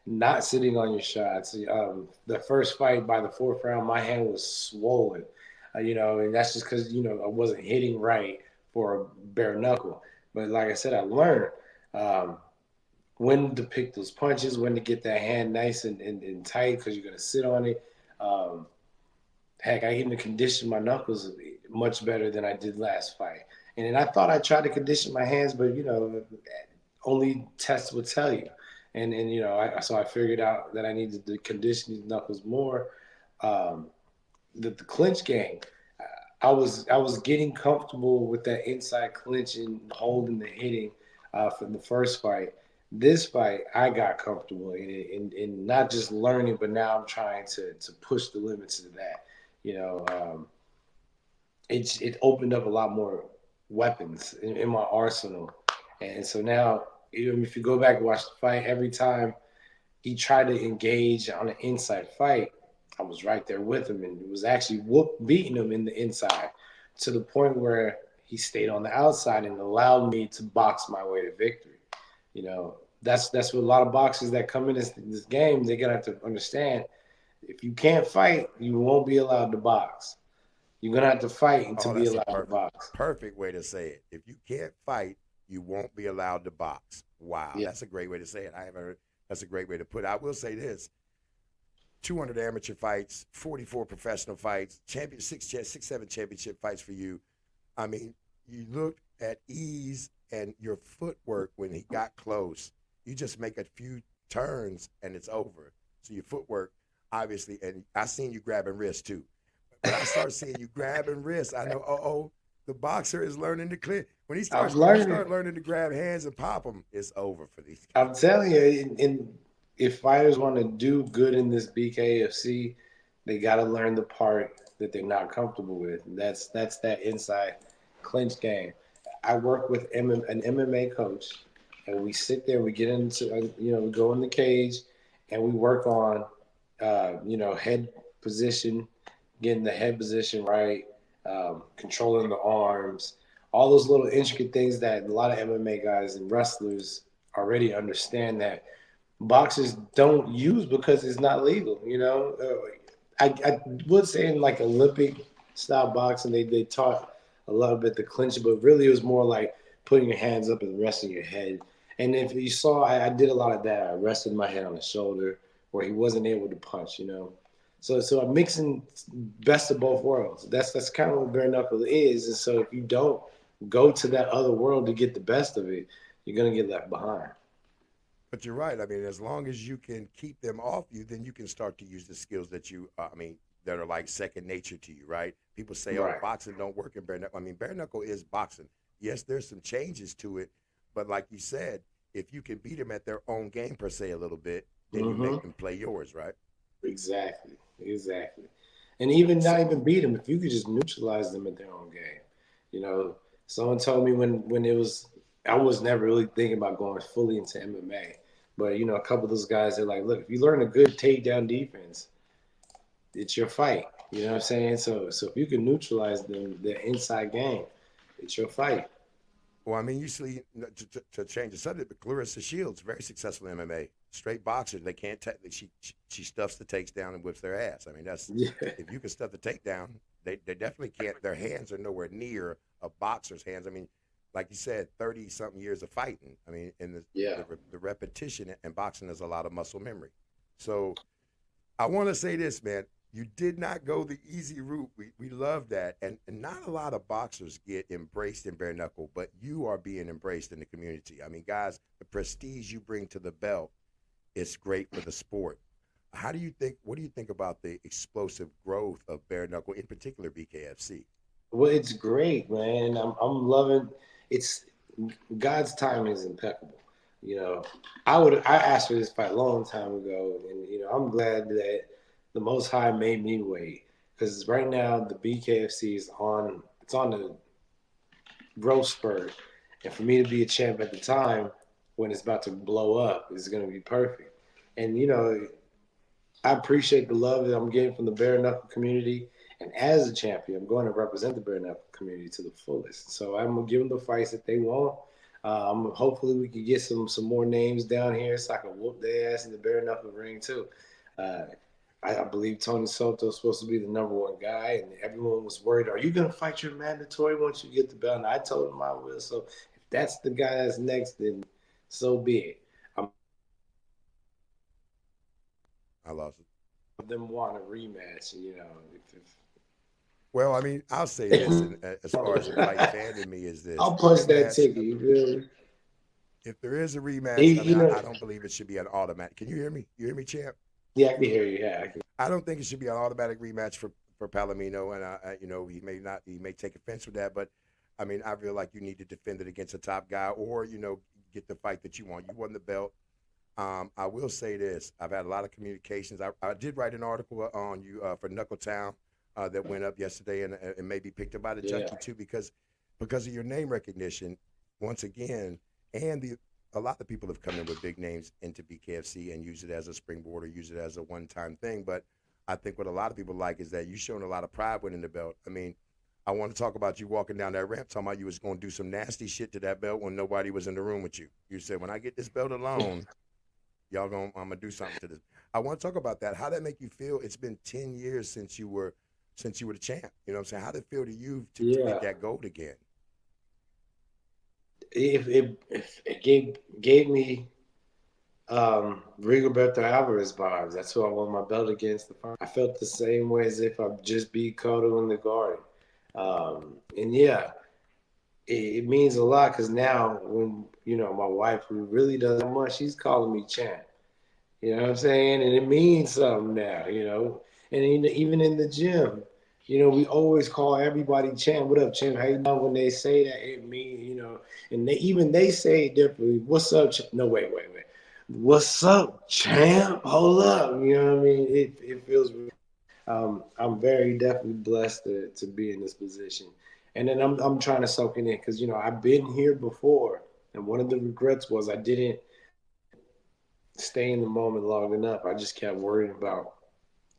not sitting on your shots. The first fight, by the fourth round, my hand was swollen, and that's just because, I wasn't hitting right for a bare knuckle. But like I said, I learned when to pick those punches, when to get that hand nice and tight because you're going to sit on it. Heck, I even conditioned my knuckles much better than I did last fight. And then I thought I tried to condition my hands, but, only tests would tell you. And so I figured out that I needed to condition these knuckles more. The clinch game, I was getting comfortable with that inside clinch and holding the hitting from the first fight. This fight, I got comfortable in not just learning, but now I'm trying to push the limits of that. It opened up a lot more weapons in my arsenal. And so now, even if you go back and watch the fight, every time he tried to engage on an inside fight, I was right there with him and was actually beating him in the inside to the point where he stayed on the outside and allowed me to box my way to victory. That's what a lot of boxers that come in this game, they're going to have to understand. If you can't fight, you won't be allowed to box. You're going to have to fight to be allowed to box. Perfect way to say it. If you can't fight, you won't be allowed to box. Wow. Yeah. That's a great way to say it. I haven't heard. That's a great way to put it. I will say this. 200 amateur fights, 44 professional fights, six, 7 championship fights for you. I mean, you looked at ease and your footwork when he got close. You just make a few turns and it's over. So your footwork, obviously, and I seen you grabbing wrists too. When I start seeing you grabbing wrists, I know, the boxer is learning to clear. When he starts, start learning to grab hands and pop them, it's over for these guys. I'm telling you, and if fighters want to do good in this BKFC, they got to learn the part that they're not comfortable with. That's that inside clinch game. I work with an MMA coach, and we sit there, we get into, we go in the cage, and we work on, head position, getting the head position right, controlling the arms, all those little intricate things that a lot of MMA guys and wrestlers already understand that boxers don't use because it's not legal. I would say in like Olympic style boxing, they taught a little bit the clinch, but really it was more like putting your hands up and resting your head. And if you saw, I did a lot of that. I rested my head on his shoulder where he wasn't able to punch, So I'm mixing best of both worlds. That's kind of what bare knuckle is. And so if you don't go to that other world to get the best of it, you're gonna get left behind. But you're right. I mean, as long as you can keep them off you, then you can start to use the skills that that are like second nature to you, right? People say, right. Boxing don't work in bare knuckle. I mean, bare knuckle is boxing. Yes, there's some changes to it, but like you said, if you can beat them at their own game per se a little bit, then you make them play yours, right? Exactly. And even not even beat them, if you could just neutralize them at their own game. Someone told me when it was, I was never really thinking about going fully into MMA. But, a couple of those guys, they're like, look, if you learn a good takedown defense, it's your fight. You know what I'm saying? So if you can neutralize them, their inside game, it's your fight. Well, I mean, usually to change the subject, but Clarissa Shields, very successful in MMA, straight boxer. They can't she stuffs the takedown and whips their ass. I mean, if you can stuff the takedown, they definitely can't. Their hands are nowhere near a boxer's hands. I mean, like you said, 30-something years of fighting. I mean, and the repetition in boxing is a lot of muscle memory. So I want to say this, man. You did not go the easy route. We love that. And not a lot of boxers get embraced in bare knuckle, but you are being embraced in the community. I mean, guys, the prestige you bring to the belt is great for the sport. What do you think about the explosive growth of bare knuckle, in particular BKFC? Well, it's great, man. I'm loving it's God's timing is impeccable. I asked for this fight a long time ago, and I'm glad that the Most High made me wait, because right now the BKFC is on the growth spurt, and for me to be a champ at the time when it's about to blow up is going to be perfect. And I appreciate the love that I'm getting from the bare knuckle community, and as a champion, I'm going to represent the bare knuckle community to the fullest. So I'm gonna give them the fights that they want. Hopefully we can get some more names down here so I can whoop their ass in the bare knuckle ring too. I believe Tony Soto is supposed to be the number one guy, and everyone was worried, are you going to fight your mandatory once you get the belt? And I told him I will. So if that's the guy that's next, then so be it. I lost it. Them want a rematch, Well, I mean, I'll say this, and as far as a fight fan in me is this. I'll punch that ticket, you feel me? If there is a rematch, I don't believe it should be an automatic. Can you hear me? You hear me, champ? Yeah, I can hear you. Yeah, I don't think it should be an automatic rematch for Palomino, and he may take offense with that, but I mean, I feel like you need to defend it against a top guy, or get the fight that you want. You won the belt. I will say this: I've had a lot of communications. I did write an article on you for Knuckletown that went up yesterday, and may be picked up by the Junkie too, because of your name recognition. Once again, and a lot of people have come in with big names into BKFC and use it as a springboard or use it as a one-time thing. But I think what a lot of people like is that you've shown a lot of pride winning the belt. I mean, I want to talk about you walking down that ramp, talking about you was going to do some nasty shit to that belt when nobody was in the room with you. You said, when I get this belt alone, I'm going to do something to this. I want to talk about that. How that make you feel? It's been 10 years since you were the champ. You know what I'm saying? How did it feel to you to get that gold again? It gave me Rigoberto Alvarez vibes. That's who I won my belt against. I felt the same way as if I just beat Cotto in the Garden. It means a lot, because now when my wife, who really doesn't much, she's calling me champ. You know what I'm saying? And it means something now, you know. And even in the gym, you know, we always call everybody champ. What up, champ? How you know? When they say that, it means, you know, and they say it differently. What's up? No, wait. What's up, champ? Hold up. You know what I mean? It feels. I'm very definitely blessed to be in this position, and then I'm trying to soak it in because you know I've been here before, and one of the regrets was I didn't stay in the moment long enough. I just kept worrying about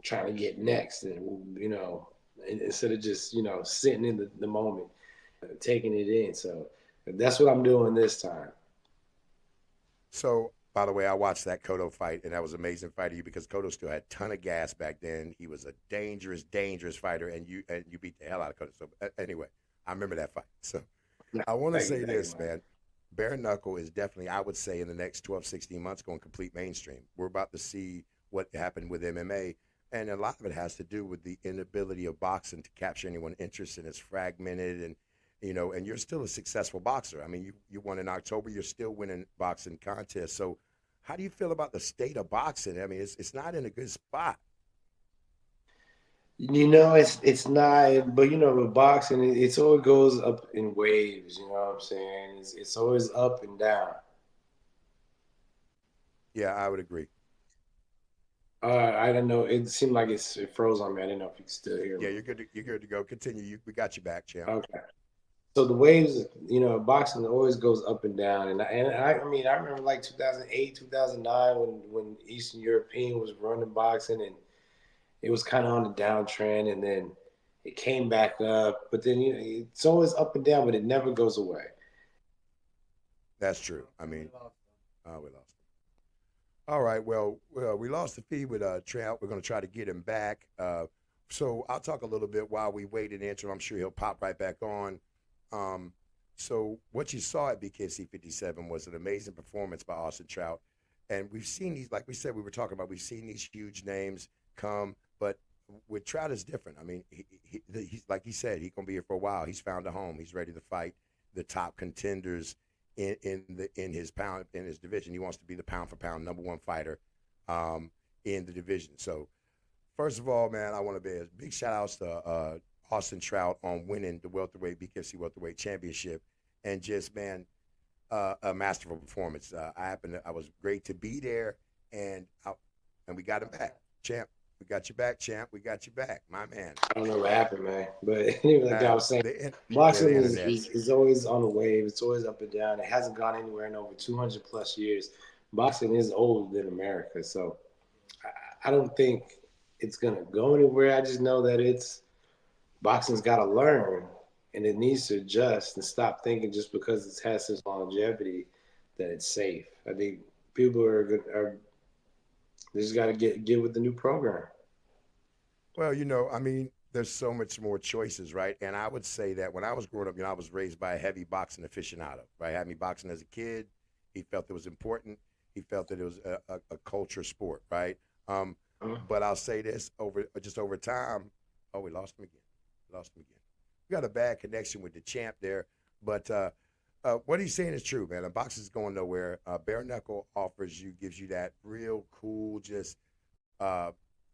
trying to get next, and you know, instead of just you know sitting in the moment, taking it in. So that's what I'm doing this time. So, by the way, I watched that Cotto fight, and that was an amazing fight of you because Cotto still had a ton of gas back then. He was a dangerous fighter, and you beat the hell out of Cotto. So, anyway, I remember that fight. So, I want to say this, man. Bare knuckle is definitely, I would say, in the next 12, 16 months, going complete mainstream. We're about to see what happened with MMA, and a lot of it has to do with the inability of boxing to capture anyone's interest, and it's fragmented, and you know, and you're still a successful boxer. I mean, you won in October, you're still winning boxing contests. So, how do you feel about the state of boxing? I mean, it's not in a good spot. You know, it's not, but you know, with boxing, it's always goes up in waves. You know what I'm saying? It's always up and down. Yeah, I would agree. I don't know. It seemed like it froze on me. I didn't know if you could still hear Yeah, me. you're good to go. Continue. We got you back, champ. Okay. So the waves, you know, boxing always goes up and down, I mean, I remember like 2008, 2009 when Eastern European was running boxing, and it was kind of on the downtrend, and then it came back up, but then you know, it's always up and down, but it never goes away. That's true. I mean, we lost. All right. Well, we lost the feed with Trout. We're going to try to get him back. So I'll talk a little bit while we wait and answer. I'm sure he'll pop right back on. Um, so what you saw at BKC 57 was an amazing performance by Austin Trout, and we've seen these, like we said, we were talking about. We've seen these huge names come, but with Trout is different. I mean, he's like he said, he's gonna be here for a while. He's found a home. He's ready to fight the top contenders in his division. He wants to be the pound for pound number one fighter in the division. So first of all, man, I want to be a big shout outs to Austin Trout on winning the welterweight BKFC welterweight championship, and just man, a masterful performance. I was great to be there, and we got him back, champ. We got you back, champ. We got you back, my man. I don't know what happened, man, but anyway, like I was saying, The boxing internet. is always on a wave. It's always up and down. It hasn't gone anywhere in over 200 plus years. Boxing is older than America, so I don't think it's gonna go anywhere. I just know that boxing's got to learn, and it needs to adjust and stop thinking just because it has this longevity that it's safe. I think people are they just got to get with the new program. Well, you know, I mean, there's so much more choices, right? And I would say that when I was growing up, you know, I was raised by a heavy boxing aficionado, right? Had me boxing as a kid. He felt it was important. He felt that it was a culture sport, right? But I'll say this over time. Oh, we lost him again. Lost him again. We got a bad connection with the champ there, but what he's saying is true, man. The boxing is going nowhere. Bare knuckle gives you that real cool, just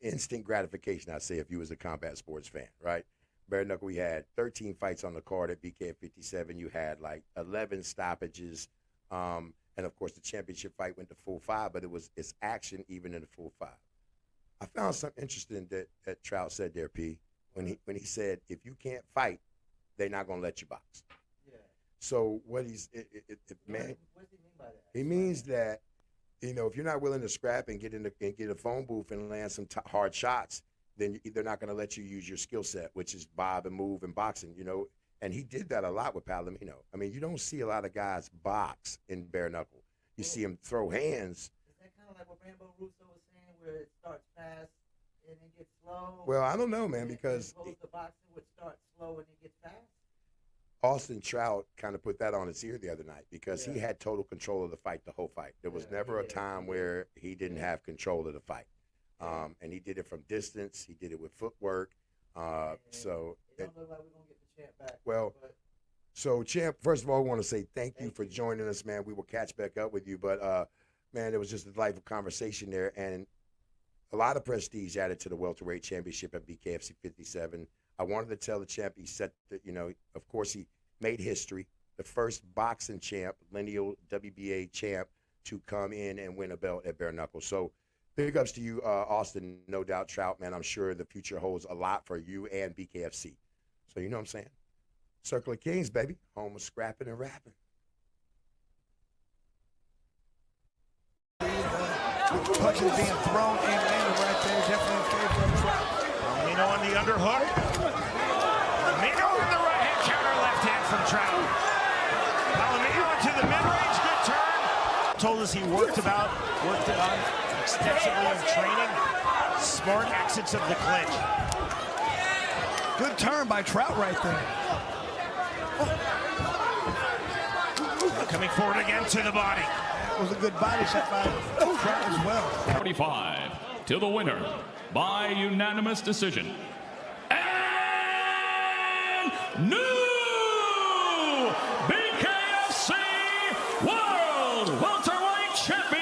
instant gratification. I say if you was a combat sports fan, right? Bare knuckle, we had 13 fights on the card at BK 57. You had like 11 stoppages, and of course the championship fight went to full five. But it's action even in the full five. I found something interesting that Trout said there, P. When he said if you can't fight, they're not gonna let you box. Yeah. So what man, what does he mean by that? He means that you know if you're not willing to scrap and get a phone booth and land some hard shots, then they're not gonna let you use your skill set, which is bob and move and boxing. You know, and he did that a lot with Palomino. I mean, you don't see a lot of guys box in bare knuckle. You see him throw hands. Is that kind of like what Rambo Russo was saying, where it starts fast? And it gets slow. Well, I don't know, man, because the boxing would start slow and it gets fast. Austin Trout kind of put that on his ear the other night because he had total control of the fight the whole fight. There was never a time where he didn't have control of the fight, and he did it from distance. He did it with footwork. So it don't look like we're gonna get the champ back. Well, so champ, first of all, I want to say thank you for joining us, man. We will catch back up with you, but Man, it was just a delightful conversation there, and a lot of prestige added to the welterweight championship at BKFC 57. I wanted to tell the champ he set the, of course he made history, the first boxing champ, lineal WBA champ, to come in and win a belt at bare knuckle. So big ups to you, Austin. No doubt, Trout, man. I'm sure the future holds a lot for you and BKFC. So you know what I'm saying? Circle of Kings, baby. Home of scrapping and rapping. Punches being thrown and landed right there, definitely in favor of Trout. Palomino on the underhook. Palomino on the right hand counter, left hand from Trout. Palomino into the mid-range, good turn. Told us he worked it on extensively in training. Smart exits of the clinch. Good turn by Trout right there. Coming forward again to the body. That was a good body shot by Trout as well. 45 to the winner by unanimous decision. And new BKFC World Welterweight Champion.